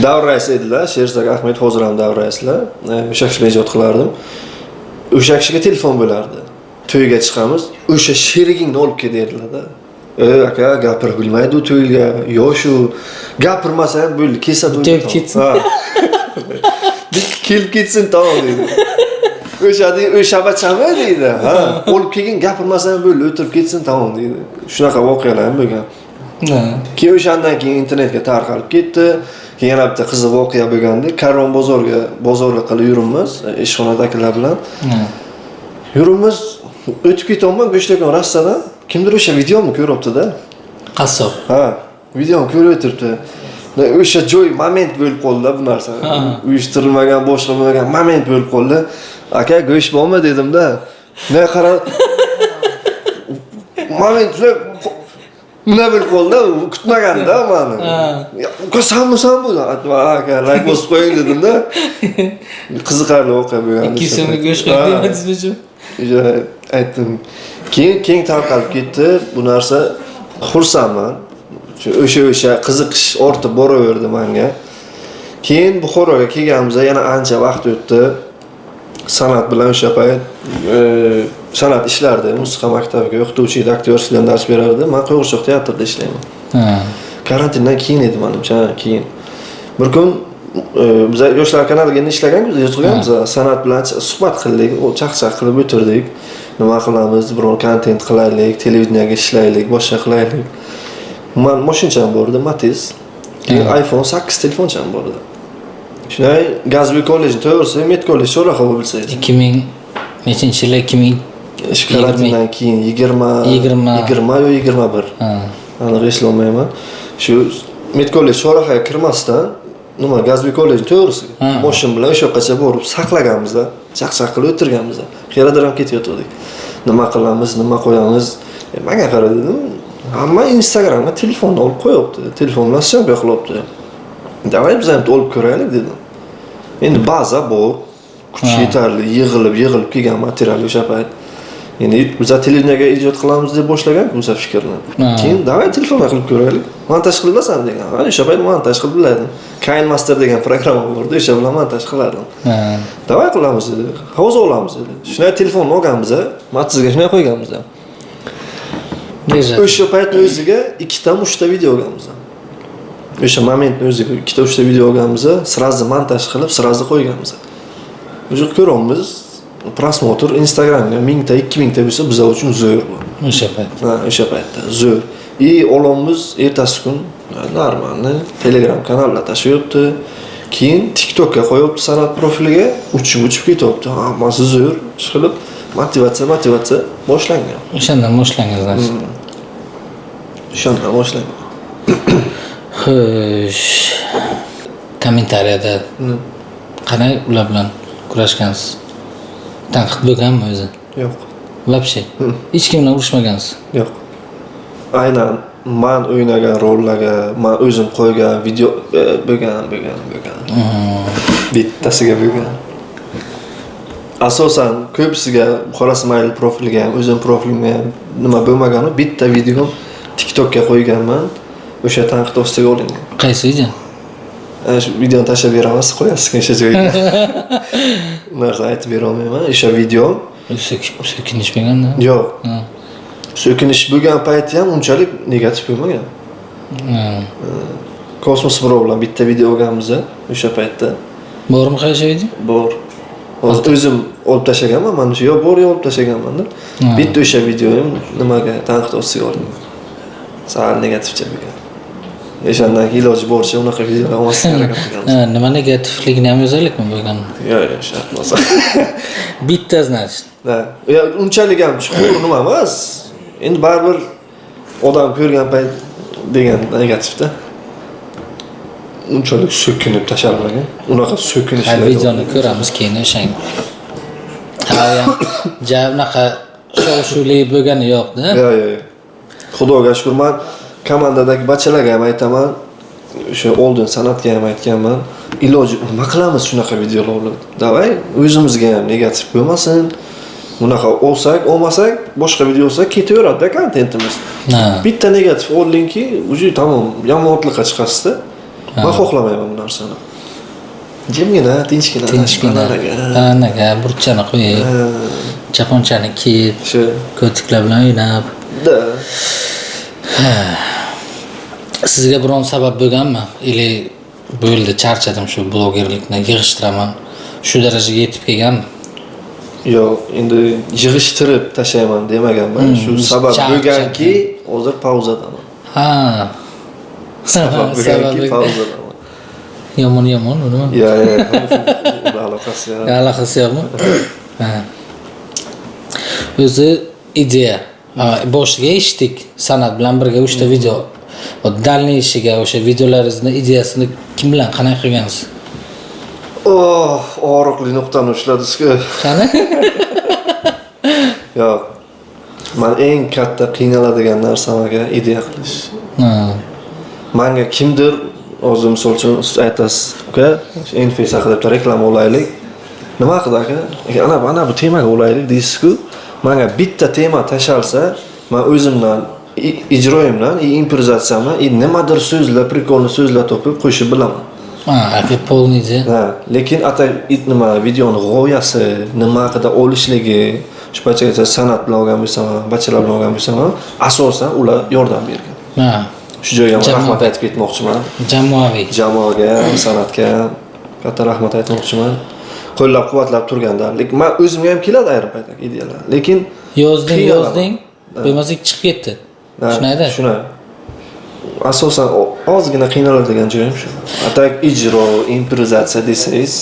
Davr raisi edilar, Sherzak Ahmed hozir ham davr raislar. O'sha kishini ijod qilardim. O'sha kishiga telefon bo'lardi. To'yga chiqamiz, o'sha sherigingni olib kel derdilar-da. Aka gapirib bilmaydi u to'yga. Yo shu gapirmasa ham bo'ldi, kelsa to'yga. To'yib ketsin. Kelib ketsin tamom deydi. O'sha bachami deydi. Olib kelgin gapirmasa ham bo'ldi, o'tirib ketsin tamom deydi. Shunaqa voqealar ham bo'lgan. Keyin o'shandan keyin internetga tarqalib ketdi. Keyin yana bitta qiziq voqea bo'lgandi. Karvon bozorga qilib yurimiz, ishxonadagilar bilan. Yurimiz, o'tib ketyapman go'sht do'koni rastadan. Kimdir o'sha videomni ko'ryapti-da. Qassob. Videoni ko'rib o'tiribdi. O'sha joy moment bo'lib qoldi bu narsa. Uyushtirilmagan, boshqa bo'lmagan moment bo'lib qoldi. Aka, go'sht bormi dedim-da. Ne qara moment nima bo'lib qoldi? Kutmaganda meni. Qo'sammi bu? Aka, like bosib qo'ying dedim-da. Qiziqarli voqea bo'lgan. 200 so'mga go'sht qo'ydingiz-mi? Aytdim. Keyin keng tarqalib ketdi bu narsa. Xursandman. O'sha qiziqish ortib boraverdi menga. Keyin Buxoroga kelganimizda yana ancha vaqt o'tdi. San'at bilan o'sha payt san'at ishlardi. Musiqa maktabiga o'qituvchi edi, aktyorlikdan dars berardi. Men Qo'g'irchoq teatrida ishlayman. Karantindan keyin edi menimcha, keyin. Bir kun biz yoshlar kanaliga ishlaganmiz, yozganmiz, san'at bilan suhbat qildik, chaqchaq qilib o'tirdik. Nima qilamiz, biror kontent qilaylik, televideniyaga ishlaylik, boshqa qilaylik. Men mashinacham bor edi, Matiz. iPhone 8 telefoncham bor edi. Shunday Gazbi kollejni to'g'risi, Met kollej so'raqa bilsangiz. 2000 nechinchi yil? 2000 karantindan keyin 20 yo 21. Aniq eslolmayman. Shu Met kollej so'raqa kirmasdan nima Gazbi kollejni to'g'risi mashin bilan o'sha yoqqacha borib saqlaganmiz-da, chaqchaq qilib o'tirganmiz-da. Qayerdir ham ketayotgandik. Nima qilamiz, nima qo'yamiz? Menga qara dedim. Hamma Instagramga telefonni olib qo'yibdi. Telefon bilan syomka qilyapti. Davay biz ham olib ko'raylik dedim. Endi baza bor, kuch yetarli, yig'ilib kelgan material o'sha payt. Endi biz televideniyaga ijod qilamiz deb boshlagan o'sha fikrni. Keyin davay telefonga qilib ko'raylik. Montaj qilib bilasan degan. O'sha payt montaj qilib biladim. Kain Master degan programma bor edi, o'sha bilan montaj qilardim. Davay qilamiz dedi. Hozir olamiz dedi. Shunday telefonni olganmiz, Matizga shunday qo'yganmiz. O'sha paytning o'ziga 2 ta 3 ta video olganmiz. O'sha momentni o'ziga 2 ta 3 ta video olganmiz, sразу montaj qilib, sразу qo'yganmiz. O'sha ko'ramiz, prosmotr Instagramga 1000 ta, 2000 ta bo'lsa biz uchun zo'r bu. O'sha payt. Ha, o'sha paytda zo'r. O'g'limiz ertasi kun normalni Telegram kanalga tashlayapti. Keyin TikTokga qo'yibdi san'at profiliga, uchib ketyapti. Hammasi zo'r, ishqilib motivatsiya boshlangan. O'shandan boshlangan значит. Shundan boshlangan. Xo'sh. Kommentariyada qanday ular bilan kurashgansiz? Tanqid bo'lganmi o'zi? Yo'q. Вообще. Hech kim bilan urushmagansiz. Yo'q. Aynan men o'ynagan rollarga, men o'zim qo'ygan video bo'lgan. Bittasiga bo'lgan. Asosan ko'pisiga Buxoro Ismoil profiliga ham, o'zim profilimga ham nima bo'lmagani bitta video TikTokga qo'yganman. O'sha tanqid ostiga olingan. Qaysi video? Shu videoni tashlab beramiz, qo'yasiz o'sha joyga. Narsa aytib bera olmayman. O'sha video So'kinish bo'lganda? yo'q. So'kinish bo'lgan payti ham unchalik negativ bo'lmagan. Kosmos Pro bilan bitta video olganmiz o'sha paytda. Bormi qaysi video? Bor. Hozir o'zim olib tashlaganman, mana shu yo'q, bor olib tashlaganman-da. Bitta o'sha videoyim nimaga tanqid ostiga olingan. Sal negativcha bo'lgan. O'shandan keyin iloji boricha unaqa videolar olmaslikka harakat qilganmiz. Nima negativligini ham yozaylikmi bo'lgan? Yo'q, shart emas. Bitta значит. Ha, unchalik ham chuqur nima emas. Endi baribir odam ko'rgan payt degan negativda. Unchalik so'kinib tashalmagan. Unaqa so'kinish. Hali videoni ko'ramiz keyin o'shang. Hali ham javnaqa shov-shuvli bo'lgani yo'q-da. Yo'q. Xudoga shukr, men komandadagi bachalarga ham aytaman, o'sha oldin san'atga ham aytganman. Iloji nima qilamiz shunaqa videolarni? Davay, o'zimizga ham negativ bo'lmasin. Bunaqa olsak, olmasak, boshqa video olsak ketaveradi-da kontentimiz. Bitta negativ oldingki, uji tamom, yomonlikqa chiqasizda. Men xohlamayman bu narsani. Jimgina, tinchgina. Anaga burchani qo'yib, japonchani kiyib, shu ko'tiklar bilan o'ynab. Sizga biron sabab bo'lganmi? Ili bo'ldi, charchadim shu blogerlikni yig'ishtiraman. Shu darajaga yetib kelganmi? Yo'q, endi yig'ishtirib tashlayman demaganman. Shu sabab bo'lganki, hozir pauzadaman. Ha. Sabab bo'lganki pauzadaman. Yomon nima? Yo'q. Aloqasi yo'q. Aloqasi yo'qmi? Ha. O'zi ideya. Boshiga eshitdik, san'at bilan birga 3 ta video. Dalnishiga o'sha videolaringizni ideyasini kim bilan qanday qilgansiz? Og'riqli nuqtani ushladingiz-ku. Qani? Yo'q. Men eng katta qiynaladigan narsamaga ideya qilish. Menga kimdir o'zim misol uchun aytasiz, uka, Enfes haqida reklama olaylik. Nima haqida aka? Ana bu temaga olaylik deysiz-ku. Menga bitta tema tashalsa, men o'zimdan ijroyimdan, improvizatsiyamdan nimadir so'zlar, prikolni so'zlar topib qo'shib bilaman. Aka polnizi. Lekin atay nima videoni g'oyasi, nima haqida olishligi, shu paytgacha san'at bilan olgan bo'lsam, bachalar bilan olgan bo'lsam, asosan ular yordam bergan. Shu joyga rahmat aytib ketmoqchiman. Jamoaga, san'atga katta rahmat aytmoqchiman. Qo'llab-quvvatlab turganda. Lekin men o'zimga ham keladi ayrim paytda ideyalar. Lekin yozding, bo'lmasa chiqib ketdi. Shuni. Asosan ozgina qiynaladigan joyim shu. Atak ijro, improvizatsiya desangiz,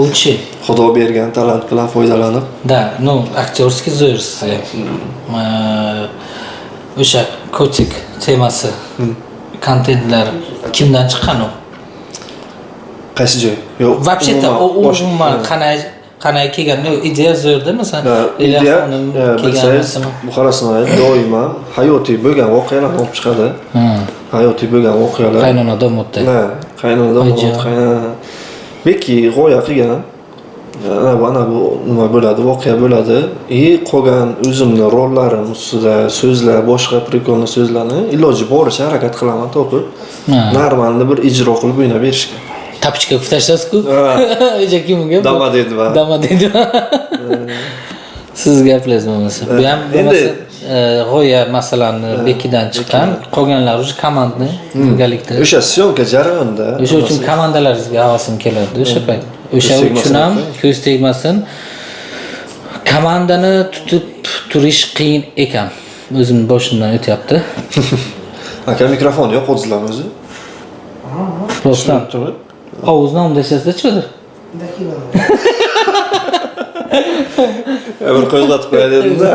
uchi Xudo bergan talant bilan foydalanib, aktyorskiy zo'rsiz. O'sha kotik temasi, kontentlar kimdan chiqqan u? Qaysi joy? Yo'q. Вообще-то umuman qanday kelgan? Ideya zo'rda, masalan, ideya bilsangiz, Buxoro Ismoil doimo hayotiy bo'lgan voqealarni olib chiqadi. Hayotiy bo'lgan voqealar. Qaynona domotda. Qaynona domot, Beki g'oya qilgan. Ana bu nima bo'ladi, voqea bo'ladi. Qolgan o'zimning rollarim ustida so'zlar, boshqa prikolni so'zlarni iloji boricha harakat qilaman topib, normalni bir ijro qilib o'ynab berishga. Tapichka tashlasiz-ku. O'sha kimga? Dama dedi. Siz gapingiz bo'lmasa. Bu ham endi g'oya masalani bekidan chiqqan, qolganlari o'sha komandni birgalikda. O'sha syomka jarayonida. O'sha uchun komandalaringizga havasim keladi o'sha payt. O'sha uchun ham ko'z tegmasin. Komandani tutib turish qiyin ekan. O'zimning boshimdan o'tyapti. Aka mikrofon yo'q o'zingizlar o'zi. Rostdan. Hovuzdan undashasizda chiqadi. Bir qo'zg'atib qo'ya dedim-da.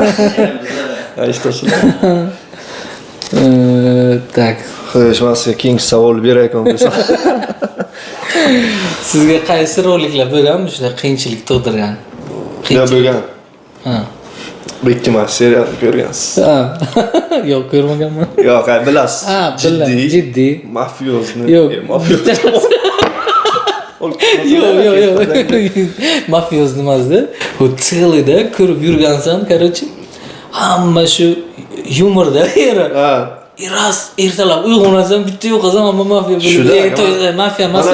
Işte shular. Tak. Xo'sh, men sizga keyingi savol berayman desam. Sizga qaysi roliklar bo'lganmi shunday qiyinchilik tug'dirgan? Ya bo'lgan. Ha. Bektimay serial ko'rgansiz. Ha. Yo'q, ko'rmaganman. Yo'q, bilasiz. Ha, jiddiy. Mafiozni. Yo'q. Yo'q. Mafioz nimasida? U tsilida ko'rib yurgansan, короче. Hamma shu yumorda yeri. Ha. Ertalab uyg'onasan, bitta yo'qasan, hamma mafiya bo'lib. Mafiya emas,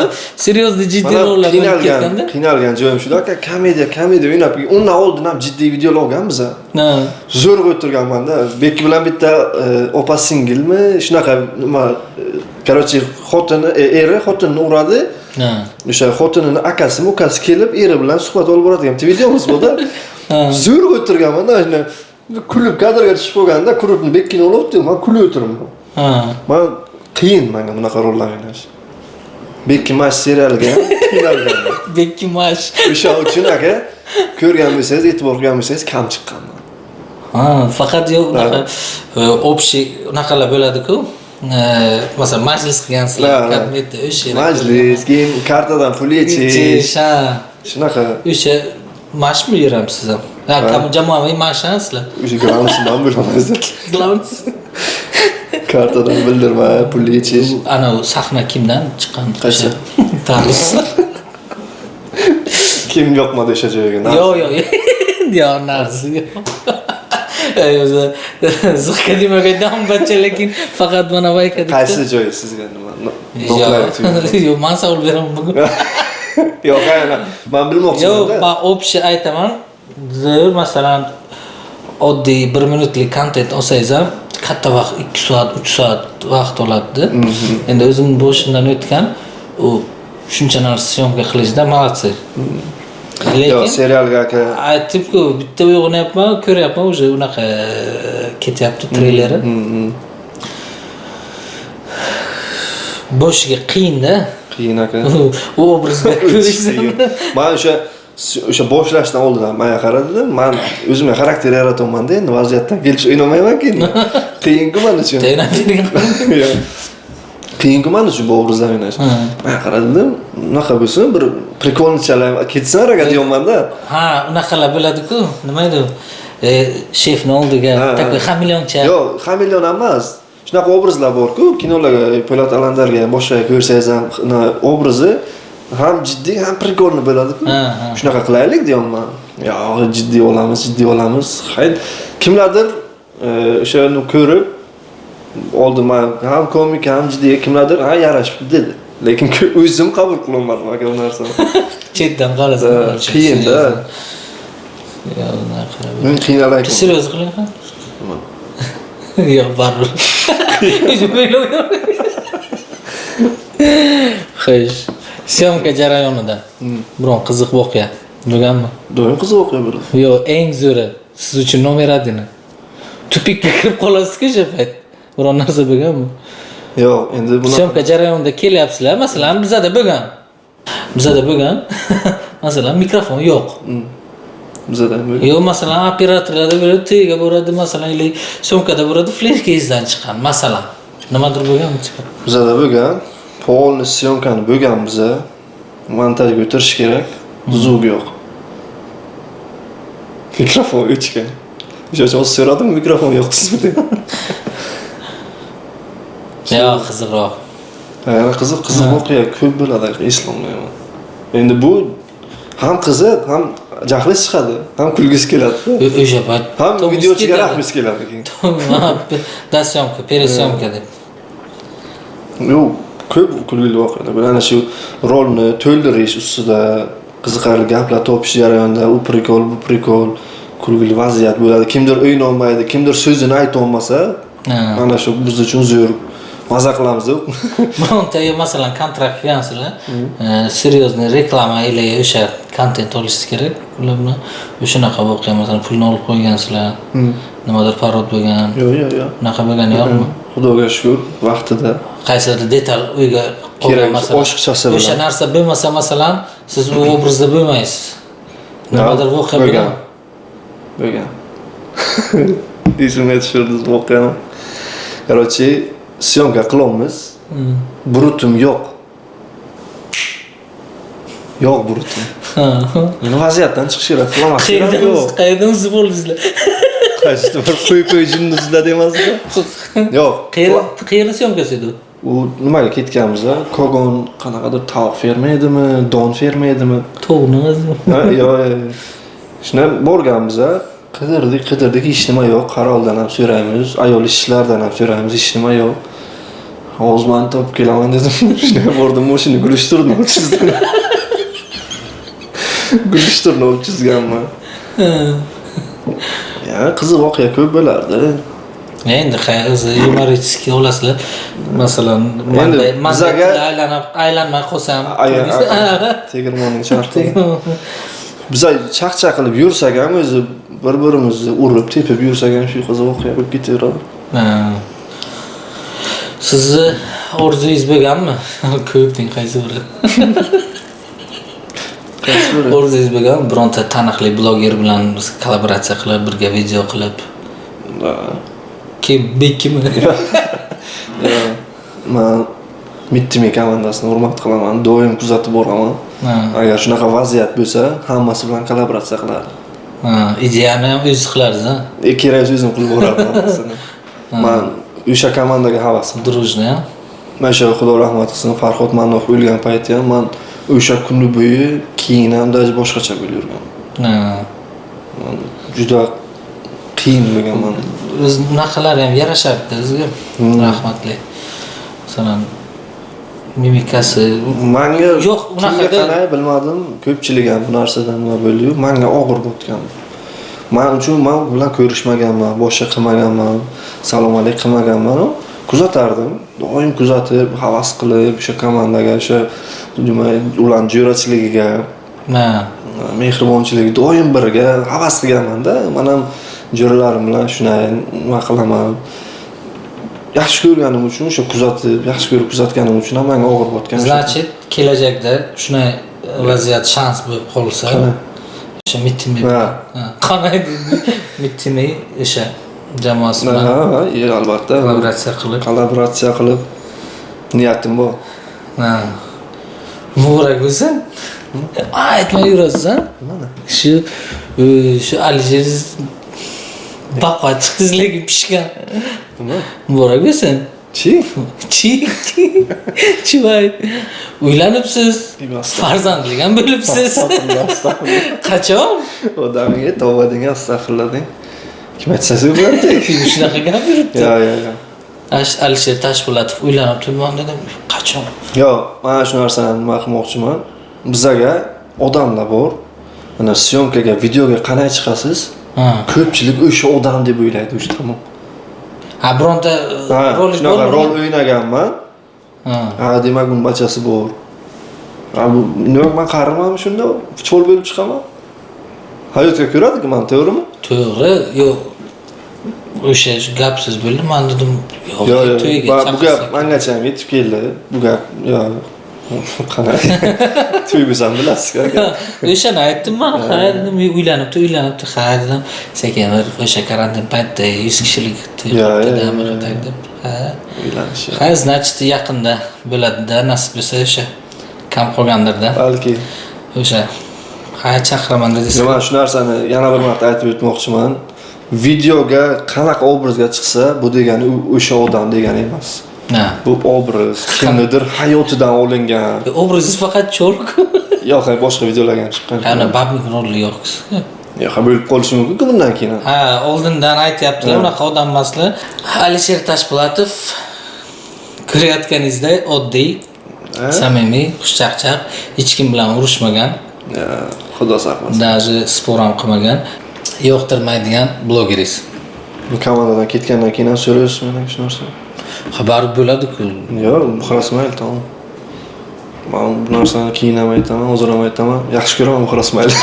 seriozli jiddiy rollar bo'lib ketganda. Qiynalgan joyim shuda, aka komediya o'ynab, undan oldin ham jiddiy videolar olganmiz. Ha. Zo'rg'a o'tirganman-da. Bekki bilan bitta opa singilmi, shunaqa nima, короче, eri xotinini uradi. Ha. O'sha xotinini ukasi kelib, eri bilan suhbat olib boradigan videomiz bo'ldi. Zo'rg'a o'tirganman-da, shuna kulib kadrga tushib qolganda, kuribni bekkini olibdi, men kulib o'tiribman. Ha. Men qiyin menga bunaqa rollar o'ynash. Bekki Mash serialiga qiynalgan. Bekki Mash. O'sha uchun aka ko'rgan bo'lsangiz, e'tibor qilgan bo'lsangiz kam chiqqanman. Ha, faqat yo'q unaqa общий unaqalar bo'ladi-ku. Masalan, majlis qilgansizlar, kabinetda o'sha. Majlis, keyin kartadan pul yechish. Ha. Shunaqa. O'sha mashmi yuramiz ham. Ha, jamoaviy mashsizlar. O'sha gramsni ham bilamiz. Glans. Kartadan bildirma, pul yechish. Ana u sahna kimdan chiqqan? Qaysi? Tarix. Kim yoqmadi o'sha joyga? Yo'q. Yo, narsa yo'q. O'zi ziqqa demagandan bacha, lekin faqat mana vayka deb. Qaysi joy sizga nima? Yo'q, men savol beraman bugun. Yo'q, ana men bilmoqchiman. Yo'q, men общий aytaman. Masalan, oddiy 1 minutlik kontent olsangiz ham katta vaqt 2 soat, 3 soat vaqt oladi. Endi o'zimning boshimdan o'tgan u shuncha narsa syomka qilishda молодцы. Yo'q, serialga aka aytib-ku, bitta uyg'onyapman, ko'ryapman, o'sha unaqa ketyapti treyleri. Boshiga qiyin-da. Qiyin aka. U obrazga ko'rishdan. Men o'sha boshlashdan oldin ham menga qaradim. Men o'zimga xarakter yaratyapman-da, endi vaziyatdan kelib o'ynamayman-ku endi. Qiyin-ku men uchun. Qiyin-ku men uchun bu obrazda o'ynash. Men qaradim, unaqa bo'lsin, bir prikolnichalar ketsin harakat deyapman-da. Ha, unaqalar bo'ladi-ku. Nima edi? Shefning oldiga такой хамелеонcha. Yo'q, хамелеон emas. Shunaqa obrazlar bor-ku, kinolarga, Po'lat Alandarga boshqa ko'rsangiz ham obrazi ham jiddiy, ham prikolni bo'ladi-ku. Shunaqa qilaylik deyapman. Yo'q, jiddiy olamiz. Hayt, kimlardir o'shani ko'rib oldin men ham komik, ham jiddiy kimlardir ha yarashibdi dedi. Lekin o'zim qabul qilolmadim aka bu narsani. Chetdan qarasam qiyin-da. Yo'q, nima qarab. Men qiynalay. Seriyoz qilyapman. Yo'q, baribir. O'zim o'ylayman. Xo'sh, syomka jarayonida biron qiziq voqea bo'lganmi? Doim qiziq voqea bo'ladi. Yo'q, eng zo'ri siz uchun nomer 1. Tupikka kirib qolasiz-ku o'sha payt. Biron narsa bo'lganmi? Yo'q, endi buni syomka jarayonida kelyapsizlar, masalan, bizada bo'lgan. Masalan, mikrofon yo'q. bizada ham bo'lgan. Yo'q, masalan, operatorlarda bo'ladi, tega bo'ladi, masalan, syomkada bo'ladi, fleshka izdan chiqqan, masalan. Nimadir bo'lganmi? Bizada bo'lgan. Polni syomkani bo'lgan biza. Montajga o'tirish kerak. Zvuk yo'q. Mikrofon o'chgan. O'sha so'radim, mikrofon yo'q sizda. Yo'q, qiziqroq. Yana qiziq voqea ko'p bo'ladi, eslolmayman. Endi bu ham qiziq, ham jahli chiqadi, ham kulgisi keladi. O'sha payt ham videochiga rahmingiz keladi keyin. Dasyomka, peresyomka deb. Yo'q, ko'p kulgili voqealar. Ana shu rolni to'ldirish ustida qiziqarli gaplar topish jarayonida u prikol, kulgili vaziyat bo'ladi. Kimdir o'yina olmaydi, kimdir so'zini ayta olmasa, ana shu biz uchun zo'r maza qilamiz-ku. Bironta masalan kontrakt qilgansizlar, seriyozniy reklama ile o'sha kontent olishingiz kerak. Ular bilan o'shanaqa voqea, masalan, pulni olib qo'ygansizlar. Nimadir parod bo'lgan. Yo'q. Unaqa bo'lgani yo'qmi? Xudoga shukr, vaqtida Qaysidir detal o'yga kerak masalan, oshiqchasi bilan. o'sha narsa bo'lmasa, masalan, siz u obrazda bo'lmaysiz. Nimadir voqea bo'lgan. Esimga tushirdiz voqeani. Короче, syomka qilamiz. Brutum yo'q. Yo'q brutum. Vaziyatdan chiqish kerak. Qilmasdan yo'q. Qayerdan o'zib bo'ldingizlar? Qaysi bir qo'y jinnizlar demasmi? Yo'q. Qayerda syomkasi edi? U nimaga ketganmiz? Kogon qanaqadir tovuq ferma edimi, don ferma edimi? Tovuqni o'zi. Yo'q. Shuna borganmiz. Qidirdik, hech nima yo'q. Qaroldan ham so'raymiz, ayol ishchilardan ham so'raymiz, hech nima yo'q. Hozman topib kelaman dedim. Shuna bordim, mashina gulishtirdim, chizdim. Gulishtirni olib chizganman. Ya, qiziq voqea ko'p bo'lardi. Endi o'zi yumoristik olasizlar. Masalan, mandaga aylanmay qolsam, tegirmonning charxi. Biz chaqchaq qilib yursak ham o'zi bir-birimizni urib, tepib yursak ham shu qiziq voqea bo'lib ketaveradi. Sizni orzungiz bo'lganmi? Ko'pning qaysi biri? Orzungiz bo'lganmi? Bironta taniqli bloger bilan kollaboratsiya qilib, birga video qilib. Kim? Men Mittimi komandasini hurmat qilaman, doim kuzatib boraman. Agar shunaqa vaziyat bo'lsa, hammasi bilan kollaboratsiya qilardim. Ideyani ham o'zingiz qilardingiz-a? Kerak o'zim qilib borardim hammasini. Men o'sha komandaga havasim. Drujni ham. Men o'sha Xudo rahmat qilsin, Farhod Mannof o'lgan paytda ham men o'sha kunni bo'yi keyin ham даже boshqacha bo'lib yurganman. Juda qiyin bo'lganman. O'z bunaqalari ham yarashardi sizga. Rahmatli. Masalan, mimikasi menga yo'q, unaqa qanday bilmadim, ko'pchilik ham bu narsadan nima bo'ldi-yu, menga og'ir bo'lgan. Men uchun men bilan ko'rishmaganman, boshqa qilmaganman, salom alayk qilmaganman, kuzatardim. Doim kuzatib, havas qilib, o'sha komandaga, o'sha nima ular jo'rachiligiga, mehribonchiligi doim birga havas qilganman-da. Men ham jo'ralarim bilan shunday nima qilaman. Yaxshi ko'rganim uchun, o'sha kuzatib, yaxshi ko'rib kuzatganim uchun ham menga og'ir botgan. Значит, kelajakda shunday vaziyat shans bo'lib qolsa, o'sha Mittimi. Qanday Mittimi o'sha jamoasi bilan albatta kollaboratsiya qilib niyatim bor. Muborak bo'lsin. Aytmay yurasiz-a? Shu Alisher baqqa chiqdingiz lekin pishgan. Muborak bo'lsin. Chi voy. Uylanibsiz. Farzandlik ham bo'libsiz. Qachon? Odamga tavba deng, astag'firullah deng. Kim aytsa bo'ladi. Shunaqa gap yuribdi. Yo'q. Alisher Tashpo'latov uylanibman dedim. Qachon? Yo'q, men shu narsani nima qilmoqchiman. Bizga odamlar bor. Mana syomkaga, videoga qanday chiqasiz? Ko'pchilik o'sha odam deb o'ylaydi, o'sha tamom. Bironta rol o'ynaganman. Demak, uning bachasi bor. Nima men qarimanmi shunda? Cho'l bo'lib chiqaman. Hayotga ko'radiku, men to'g'rimi? To'g'ri, yo'q. O'sha gapsiz bo'ldi, men dedim, yo'q, to'yga bu gap mengacha ham yetib keldi. Bu gap, yo'q. Qanday? To'y bo'lsam bilasiz-ku. O'shani aytdim men, ha dedim, uylanibdi, ha dedim. Sekin o'sha karantin paytida 100 kishilik to'y qildi, dedim. Ha, uylanish. Ha, значит, yaqinda bo'ladi-da, nasib bo'lsa o'sha kam qolgandirda. Balki o'sha chaqiraman dedingiz. Men shu narsani yana bir marta aytib o'tmoqchiman. Videoga qanaqa obrazga chiqsa, bu degani o'sha odam degani emas. Bu obraz kimnidir hayotidan olingan. Obraz faqat cho'rk. Yo'q, boshqa videolarga ham chiqqan. Ana babning roli yo'q. Yo'q, bo'lib qolishi mumkin bundan keyin. Oldindan aytyaptilar, unaqa odam emaslar. Alisher Tashpo'latov ko'rayotganingizda oddiy, samimiy, xushchaqchaq, hech kim bilan urushmagan. Xudo saqlasin. Даже spor ham qilmagan, yoqtirmaydigan blogeringiz. Komandadan ketgandan keyin ham so'raysiz mendan shu narsa. Xabar bo'ladi-ku. Yo'q, xirasmayl tamom. Men bu narsani keyin ham aytaman, hozir ham aytaman. Yaxshi ko'raman xolos mayli.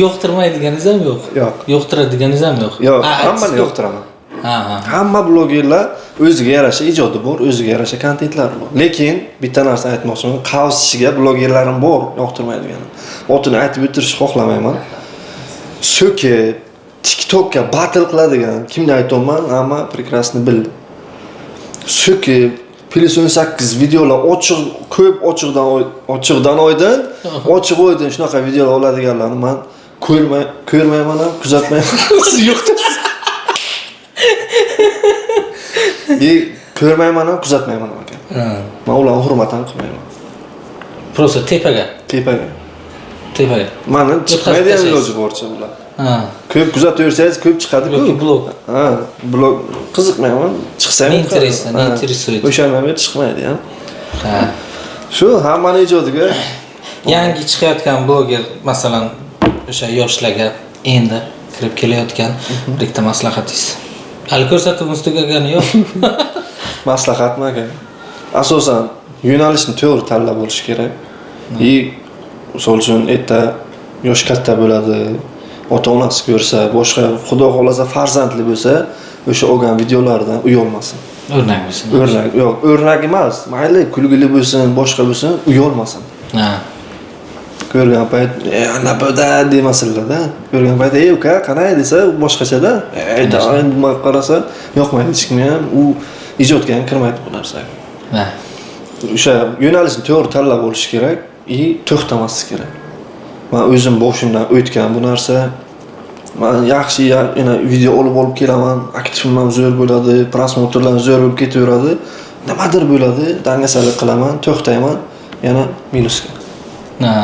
Yo'qtirmaydiganingiz ham yo'q. Yo'q. Yo'qtiradiganingiz ham yo'q. Yo'q, hammani yo'qtiraman. Ha. Hamma blogerlar o'ziga yarasha ijodi bor, o'ziga yarasha kontentlari bor. Lekin bitta narsa aytmoqchiman, qaos ichiga blogerlarim bor, yo'qtirmaydigan. Otini aytib o'tirishni xohlamayman. So'kib, TikTokka battle qiladigan kimni aytayman, hamma прекрасно bildi. So'kib, plus 18 videolar ochiq, ko'p ochiqdan oydin shunaqa videolar oladiganlarni men ko'rmayman ham, kuzatmayman. Siz yo'qdirsiz. Ko'rmayman ham, kuzatmayman ham aka. Men ularni hurmatini qilmayman. Просто tepaga. Meni chiqmaydi ham iloji boricha ular. Ko'p kuzataversangiz ko'p chiqadi-ku. Yoki blog. Blog qiziqmayman, chiqsam ham interesuет. O'shandan beri chiqmaydi ham. Ha. Shu hammani ijodiga Yangi chiqayotgan bloger, masalan, o'sha yoshlarga endi kirib kelayotgan bitta maslahatingiz. Hali ko'rsatuvimiz tugagani yo'q. Maslahatmi aka? Asosan yo'nalishni to'g'ri tanlab olish kerak. Misol uchun erta yosh katta bo'ladi, ota-onasi ko'rsa, boshqa xudo xolasa farzandli bo'lsa, o'sha olgan videolaridan uyolmasin. O'rnak bo'lsin. O'rnak emas. Mayli kulgili bo'lsin, boshqa bo'lsin, uyolmasin. Ha. Ko'rgan payt, ana boda demasinlar-da. Ko'rgan payt, uka, qanday desa, boshqacha-da. Nima qarasa, yoqmaydi hech kimga ham, u ijodga ham kirmaydi bu narsa. Ha. O'sha yo'nalishni to'g'ri tanlab olish kerak, to'xtamaslik kerak. Men o'zim boshimdan o'tgan bu narsa. Men yaxshi yana video olib kelaman, aktivim ham zo'r bo'ladi, prosmotrlar zo'r bo'lib ketaveradi. Nimadir bo'ladi, dangasalik qilaman, to'xtayman, yana minusga. Ha.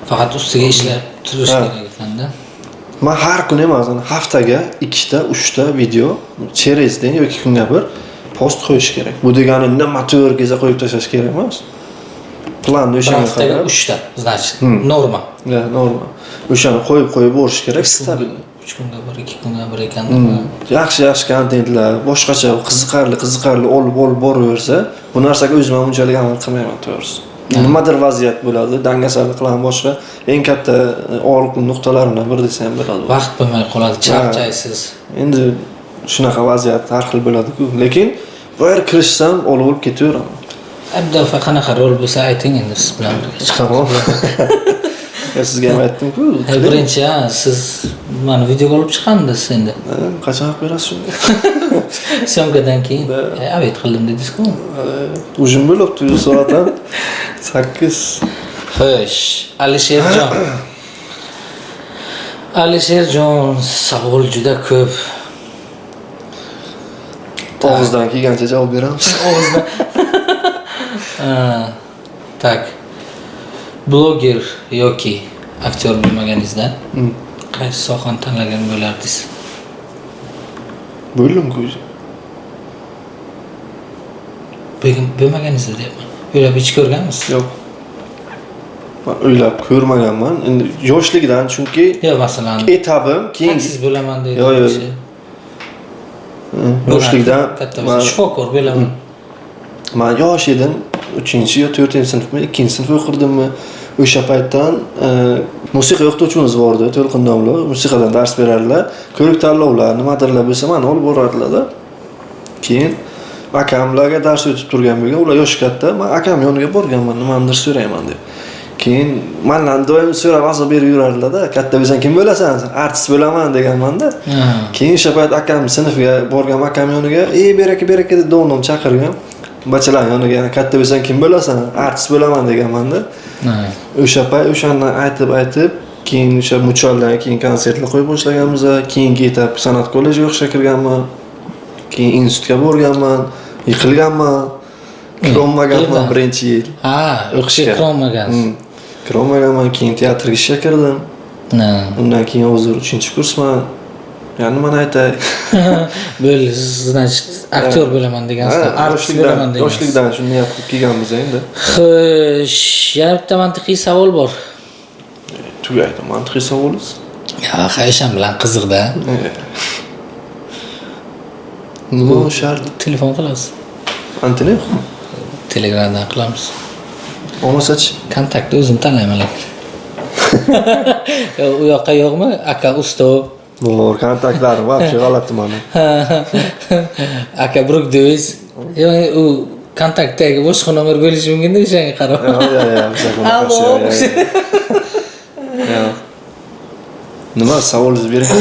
Faqat ustiga ishlab turish kerak ekanda. Men har kun emas, haftaga 2 ta, 3 ta video cheresdan yoki kunga bir post qo'yish kerak. Bu degani nima to'g'riga qo'yib tashlash kerak emas. Planni o'shanga haftaga 3 ta, значит, norma. Norma. O'shani qo'yib borish kerak, stabil. 3 kunga bir, 2 kunga bir ekan. Yaxshi kontentlar, boshqacha qiziqarli olib boraversa, bu narsaga o'zim ham unchalik amal qilmayman to'g'risi. Nimadir vaziyat bo'ladi, dangasalik qilaman boshqa. Eng katta og'riqli nuqtalarimdan biri desam bo'ladi. Vaqt bo'lmay qoladi, charchaysiz. Endi shunaqa vaziyat har xil bo'ladi-ku, lekin bu yer kirishsam olib ketaveraman. Abdulfa qanaqa rol bo'lsa ayting endi siz bilan birga chiqaman. Sizga ham aytdim-ku. Birinchi, siz meni videoga olib chiqamsiz endi. Qachon berasiz shunga? Syomkadan keyin avet qildim dedingiz-ku. Ujum bo'libdi soatdan 8. Xo'sh, Alisherjon, savol juda ko'p. Og'izdan kelgancha javob beramiz. Og'izdan. Tak. Bloger yoki aktyor bo'lmaganingizda qaysi sohani tanlagan bo'lardingiz? Bo'ldim-ku. Bo'lmaganingizda deyapman. O'ylab hech ko'rganmisiz? Yo'q. Men o'ylab ko'rmaganman. Endi yoshlikdan chunki masalan etabim keyin siz bo'laman deydi. Yo'q. Yoshlikdan shifokor bo'laman. Men yosh edim, 3-chi yo 4-sinfmi, 2-sinf o'qirdimmi? O'sha paytdan musiqa o'qituvchimiz bor edi, To'lqin nomli. Musiqadan dars berardilar. Ko'rik tanlovlar, nimadirlar bo'lsa, meni olib borardilar-da. Keyin akamlarga dars o'tib turgan bo'lgan, ular yoshi katta. Men akam yoniga borganman, nimanidir so'rayman deb. Keyin mendan doim so'rab berib yurardilar-da. Katta bo'lsang kim bo'lasan? Artist bo'laman deganman-da. Keyin o'sha payt akam sinfga borgan, akam yoniga, beraka deb do'nom chaqirgan. Bachalar yoniga katta bo'lsang kim bo'lasan? Artist bo'laman deganman-da. O'sha payt o'shandan aytib, keyin o'sha muchaldan keyin konsertlar qo'yib boshlaganmiz. Keyingi etap san'at kollejiga o'qishga kirganman. Keyin institutga borganman, yiqilganman. Kirolmaganman birinchi yil. O'qishga kirolmagansiz. Kirolmaganman, keyin teatrga ishga kirdim. Undan keyin hozir 3-kursman. Yani nimani aytay? Bo'ldi, значит, aktyor bo'laman degansizlar. Artist bo'laman degansizlar. Yoshlikdan shuni niyat qilib kelganmiz endi. Xo'sh, yana bitta mantiqiy savol bor. Tugaydi mantiqiy savolingiz? Haysham bilan qiziqda. Nima shart? Telefon qilasiz. Antena yo'q. Telegramdan qilamiz. Bo'lmasa-chi? Kontaktni o'zim tanlayman lekin. U yoqqa yo'qmi? Aka usto. Bor, kontaktlarim вообще g'alati mana. Aka Brugdeviz. Yo'q, u kontaktdagi boshqa nomer bo'lishi mumkin-da, o'shanga qarab. Nima savolingizni bering?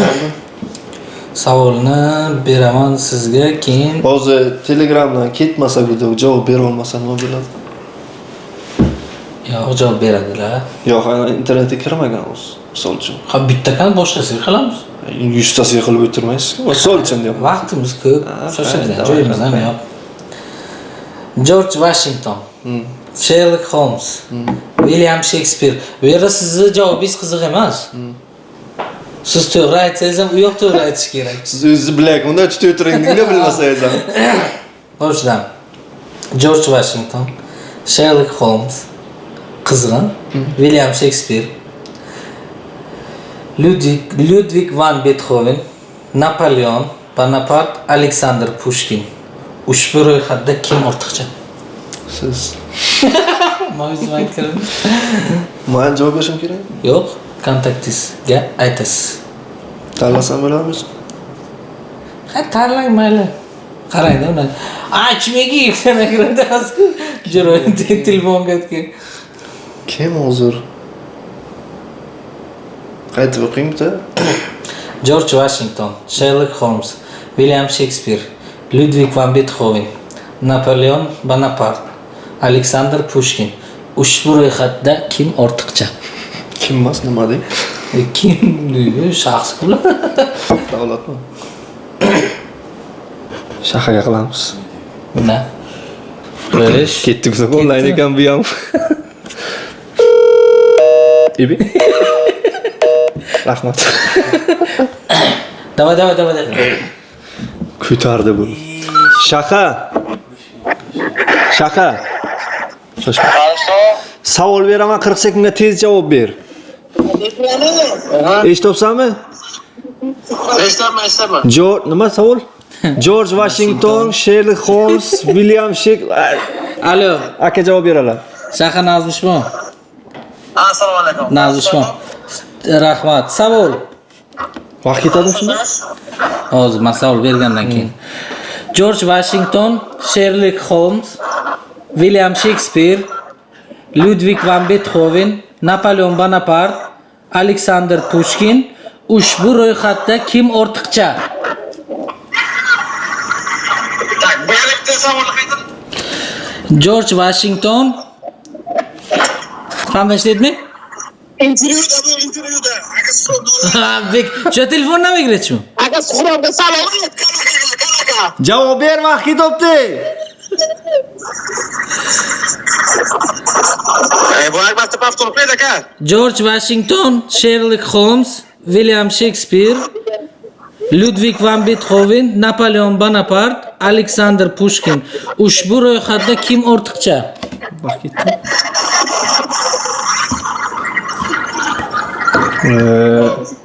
Savolni beraman sizga, keyin Hozir Telegramdan ketmasa video javob bera olmasa nima bo'ladi? yo'q, javob beradilar. Yo'q, internetga kirmagan o'zi. Misol uchun. Ha, bitta kan boshqasiga qilamiz. 100 tasiga qilib o'tirmaysiz-ku. Misol uchun deyapman. Vaqtimiz ko'p. Shoshilgan joyimiz ham yo'q. George Washington, Sherlock Holmes, William Shakespeare. Bu yerda sizni javobingiz qiziq emas. Siz to'g'ri aytsangiz ham u yoq to'g'ri aytish kerak. Siz o'zingiz bilan unda tutib o'tiringda bilmasangiz ham. Boshdan. George Washington, Sherlock Holmes, qizg'in, William Shakespeare, Ludwig van Beethoven, Napoleon Bonaparte, Alexander Pushkin. Ushbu ro'yxatda kim ortiqcha? Siz. Mavzu aytdim. Men javob berishim kerak? Yo'q, kontaktingizga aytasiz. Tanlasam bo'ladimi? Ha, tanlang mayli. Qarangda uni. Achmegi yana kiradasiz-ku. Jiroy telefonga o'tgan. Kim hozir? Qaytib o'qing bitta. George Washington, Sherlock Holmes, William Shakespeare, Ludwig van Beethoven, Napoleon Bonaparte, Alexander Pushkin. Ushbu ro'yxatda kim ortiqcha? Kim emas, nima deng? Kim? Shaxs bular. Davlatmi? Shaharga qilamiz. Nima? Qilish. Ketdik biz onlayn ekan bu ham. Ibi. Rahmat. Давай. Ko'tardi bu. Shaka. Shoshma. Savol beraman, 40 sekundda tez javob ber. Eshitibsanmi? Eshitaman. Nima savol? George Washington, Sherlock Holmes, William Shakespeare. Alo, Aka javob beralar. Shaha Nazmishmon. Assalomu alaykum. Nazmishmon. Rahmat. Savol. Vaqt ketadimi shunda? Hozir men savol bergandan keyin. George Washington, Sherlock Holmes, William Shakespeare, Ludwig van Beethoven, Napoleon Bonaparte, Alexander Pushkin. Ushbu ro'yxatda kim ortiqcha? Tak, bu yerda savol qaytadi. George Washington. Qandayshdingmi? Intervyuda. Aka so'radi. Ha, bek, shu telefonni nima Aka so'radi, savol qanaqa? Javob ber, vaqt ketibdi. Bu albatta paftor qo'ydi aka. George Washington, Sherlock Holmes, William Shakespeare, Ludwig van Beethoven, Napoleon Bonaparte, Alexander Pushkin. Ushbu ro'yxatda kim ortiqcha? Vaqt ketdi.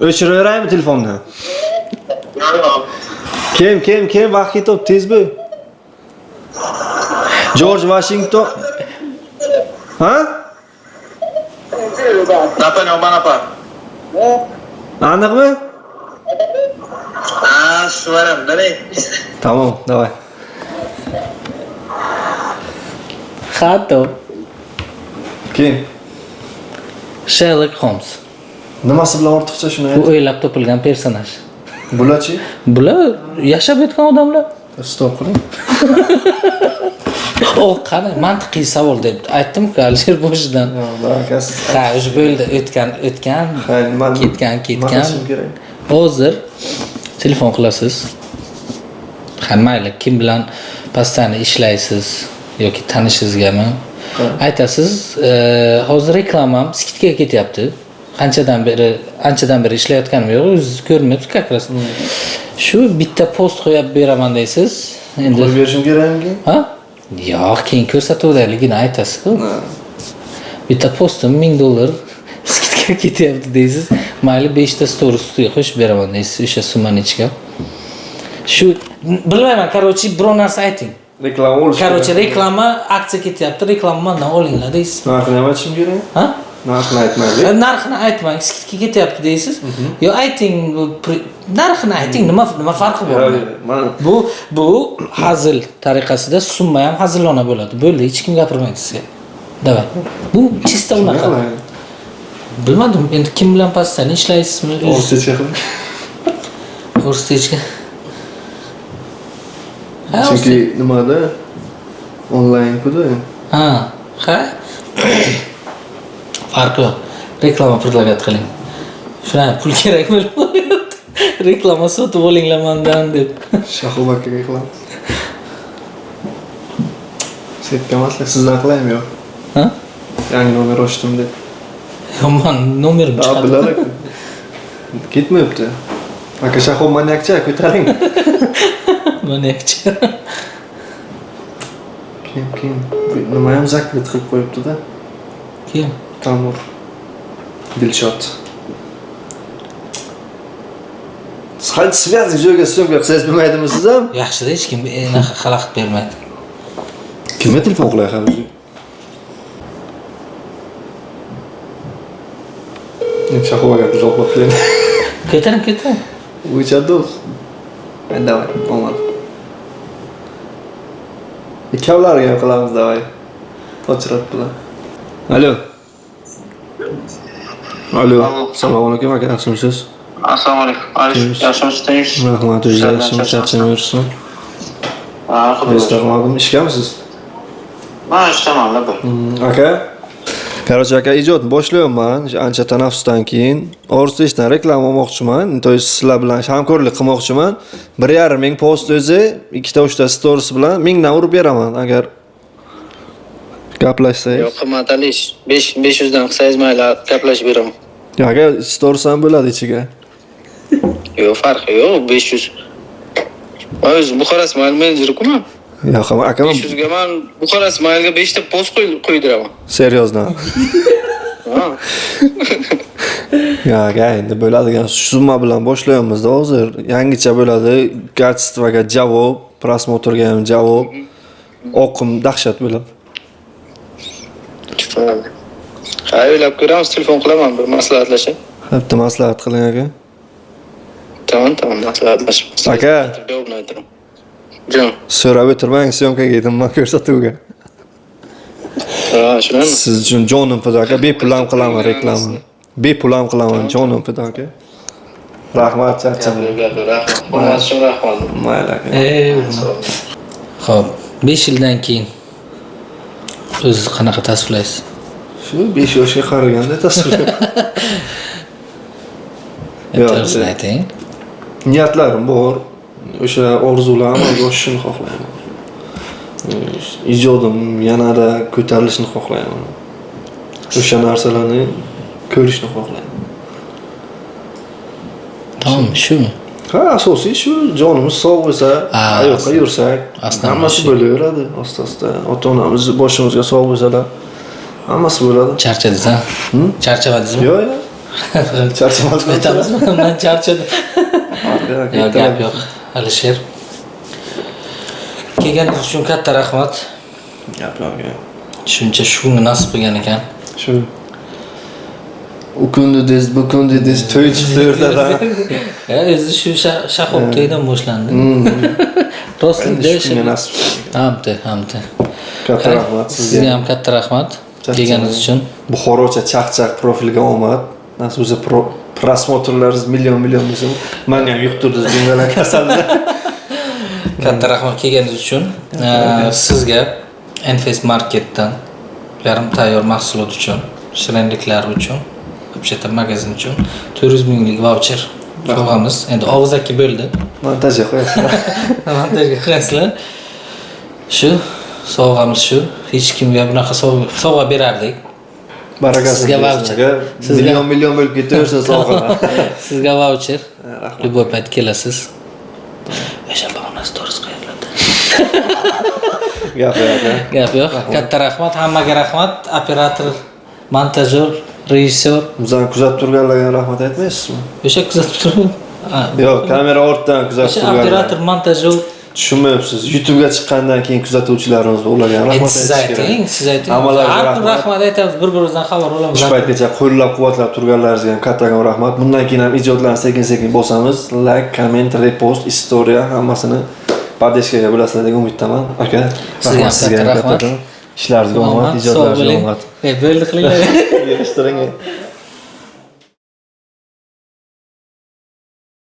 O'chiraveraymi telefonni? Kim vaqt ketib tez bu. George Washington. Ha? Napoleon Bonaparte. Aniqmi? Shu varam, davay. Tamam, давай. Xato. Kim? Sherlock Holmes. Nimasi bilan ortiqcha shuni Bu ayt. o'ylab topilgan personaj. Bularchi? Bular yashab o'tgan odamlar. Stop qiling. O, qani mantiqiy savol deb aytdim-ku Alisher boshidan. Barakasiz. Ha, o'sha bo'ldi, o'tgan, ketgan. Hozir telefon qilasiz. Ha, mayli, kim bilan pastani ishlaysiz yoki tanishingizgami? Aytasiz, hozir reklamam skidkaga ketyapti. Anchadan beri ishlayotganim yo'q, o'zingiz ko'rmayapsiz как раз. Shu bitta post qo'yib beraman deysiz. Endi Qo'yib berishim kerakmi? ha? Yo'q, keyin ko'rsatuvdaligini aytasiz-ku. Bitta postim $1000 skidka ketyapti deysiz. Mayli 5 ta stories ustiga qo'shib beraman deysiz o'sha summani ichiga. Shu bilmayman, короче, biror narsa ayting. Reklama olish. Короче, reklama aksiya ketyapti. Reklamani mendan olinglar deysiz. Narxini ham aytishim kerak. Ha? Narxini aytmaylik. Narxini aytmang, skidka ketyapti deysiz. Yo ayting, narxini ayting, nima farqi bor? Bu hazil tariqasida summa ham hazillona bo'ladi. Bo'ldi, hech kim gapirmaydi sizga. Davay. Bu chista unaqa. Bilmadim, endi kim bilan pastdan ishlaysizmi? O'zbekcha qiling. O'zbekcha. Chunki nimada onlayn kuda. Ha. Farqi yo'q. Reklama предлагать qiling. Shuna pul kerak bo'lib qo'yapti. Reklama sotib olinglar mendan deb. Shahobakka reklama. Setka maslak sizdan qilaymi yo'q? Ha? Yangi nomer ochdim deb. Yomon nomerim chiqadi. Bilar aka. Ketmayapti. Aka shahob manyakcha ko'taring. Manyakcha. Kim? Nima ham zakrit qilib qo'yibdi-da. Kim? Tamur. Dilshod. Hali связь joyga syomka qilsangiz bilmaydimi siz ham? Yaxshida hech kim enaqa xalaqit bermaydi. Kimga telefon qilayapsiz? Shahobaga javob berib Ketaring. Uchados. Давай, olmadi. Ikkovlariga ham qilamiz, davay. Ochiribdilar. Alo. Assalomu alaykum aka, yaxshimisiz? Assalomu alaykum. Yaxshimisiz? Rahmat, yaxshimisiz? Charchamaysiz? Xuddi ishgamisiz? Men ishdaman-da bu. Aka. Короче, aka ijodni boshlayapman. Ancha tanaffusdan keyin O'zbekiston reklama olmoqchiman. To есть sizlar bilan hamkorlik qilmoqchiman. 1,5 ming post o'zi, 2-3 stories bilan 1000 dan urib beraman agar gaplashsangiz. Yo'q, qimmat ish. 500 dan qilsangiz mayli, gaplashib beraman. Aka stories ham bo'ladi ichiga. Yo'q, farqi yo'q, 500. O'zi Buxarost mayl menejeri-ku men. Yo'q, aka 500 ga men Buxarost maylga 5 ta post qo'ydiraman. Seriozdan. Ha. Aka endi bo'ladigan summa bilan boshlayapmiz-da hozir. Yangicha bo'ladi. Kачествоga javob, prosmotrga ham javob. Oqim dahshat bo'ladi. O'ylab ko'ramiz, telefon qilaman, bir maslahatlashib. Bitta maslahat qiling aka. Tamam, maslahatlashib. Aka, Javobni aytaman. Jon. so'rab o'tirmang, syomkaga yedim ko'rsatuvga. Ha, shunami? Siz uchun jonim fida aka, bepul ham qilaman reklamani. Bepul ham qilaman, jonim fida aka. Rahmat, charchadim. Rahmat, shunga rahmat. Mayli aka. Xo'p, 5 yildan keyin o'zingiz qanaqa tasvirlaysiz? Shu 5 yoshga qaraganda tasvirlayman. To'g'risini ayting. Niyatlarim bor. O'sha orzularim amalga oshishini xohlayman. Ijodim yanada ko'tarilishini xohlayman. O'sha narsalarni ko'rishni xohlayman. Tamam, shumi? Ha, asosiy shu, jonimiz sog' bo'lsa, ayoqqa yursak, hammasi bo'laveradi, asta-asta. Ota-onamiz boshimizga sog' bo'lsalar, hammasi bo'ladi. Charchadingiz, ha? Charchamadingizmi? Yo'q. Charchamadim. Aytamizmi? Men charchadim. Yo'q, gap yo'q. Alisher. Kelganingiz uchun katta rahmat. Gap yo'q. Shuncha shuni nasib qilgan ekan. Shu u kunni dez, bu kunni dez to'y chiqdi o'rtadan. O'zi shu shahob to'ydan boshlandi. Rostlikda shunga nasib. Hamda. Katta rahmat sizga ham katta rahmat kelganingiz uchun. Buxorocha chaqchaq profilga omad. Nasib bo'lsa prosmotrlaringiz million bo'lsa, menga ham yuqtirdingiz bunday kasalni. Katta rahmat kelganingiz uchun. Sizga Enfest Marketdan yarim tayyor mahsulot uchun, shirinliklar uchun, вообще-то magazin uchun 400 minglik voucher sovg'amiz. Endi og'zaki bo'ldi. Montajga qo'yasizlar. Montajga qo'yasizlar. Shu sovg'amiz shu. Hech kimga bunaqa sovg'a berardik. Barakasi. Sizga voucher. Million bo'lib ketaversa sovg'a. Sizga voucher. Любой payt kelasiz. O'sha bonus to'g'ri qo'yiladi. Gap yo'q. Katta rahmat, hammaga rahmat. Operator, montajyor, rejissyor. Bizani kuzatib turganlarga rahmat aytmaysizmi? O'sha kuzatib turgan. Yo'q, kamera ortdan kuzatib O'sha turganlar. operator, montajyor, Tushunmayapsiz. YouTube'ga chiqqandan keyin kuzatuvchilarimiz bor, ularga rahmat aytish Siz ayting, siz ayting. Hammalarga Har kun rahmat. rahmat aytamiz, bir-birimizdan xabar olamiz. Shu paytgacha qo'llab-quvvatlab turganlaringizga ham kattakon rahmat. Bundan keyin ham ijodlarni sekin-sekin bosamiz. Like, comment, repost, istoriya hammasini podeshkaga bo'lasizlar degan umiddaman. Aka, Sizga ham katta rahmat. Ishlaringizga omad, ijodlaringizga omad. Bo'ldi qilinglar. Yig'ishtiring.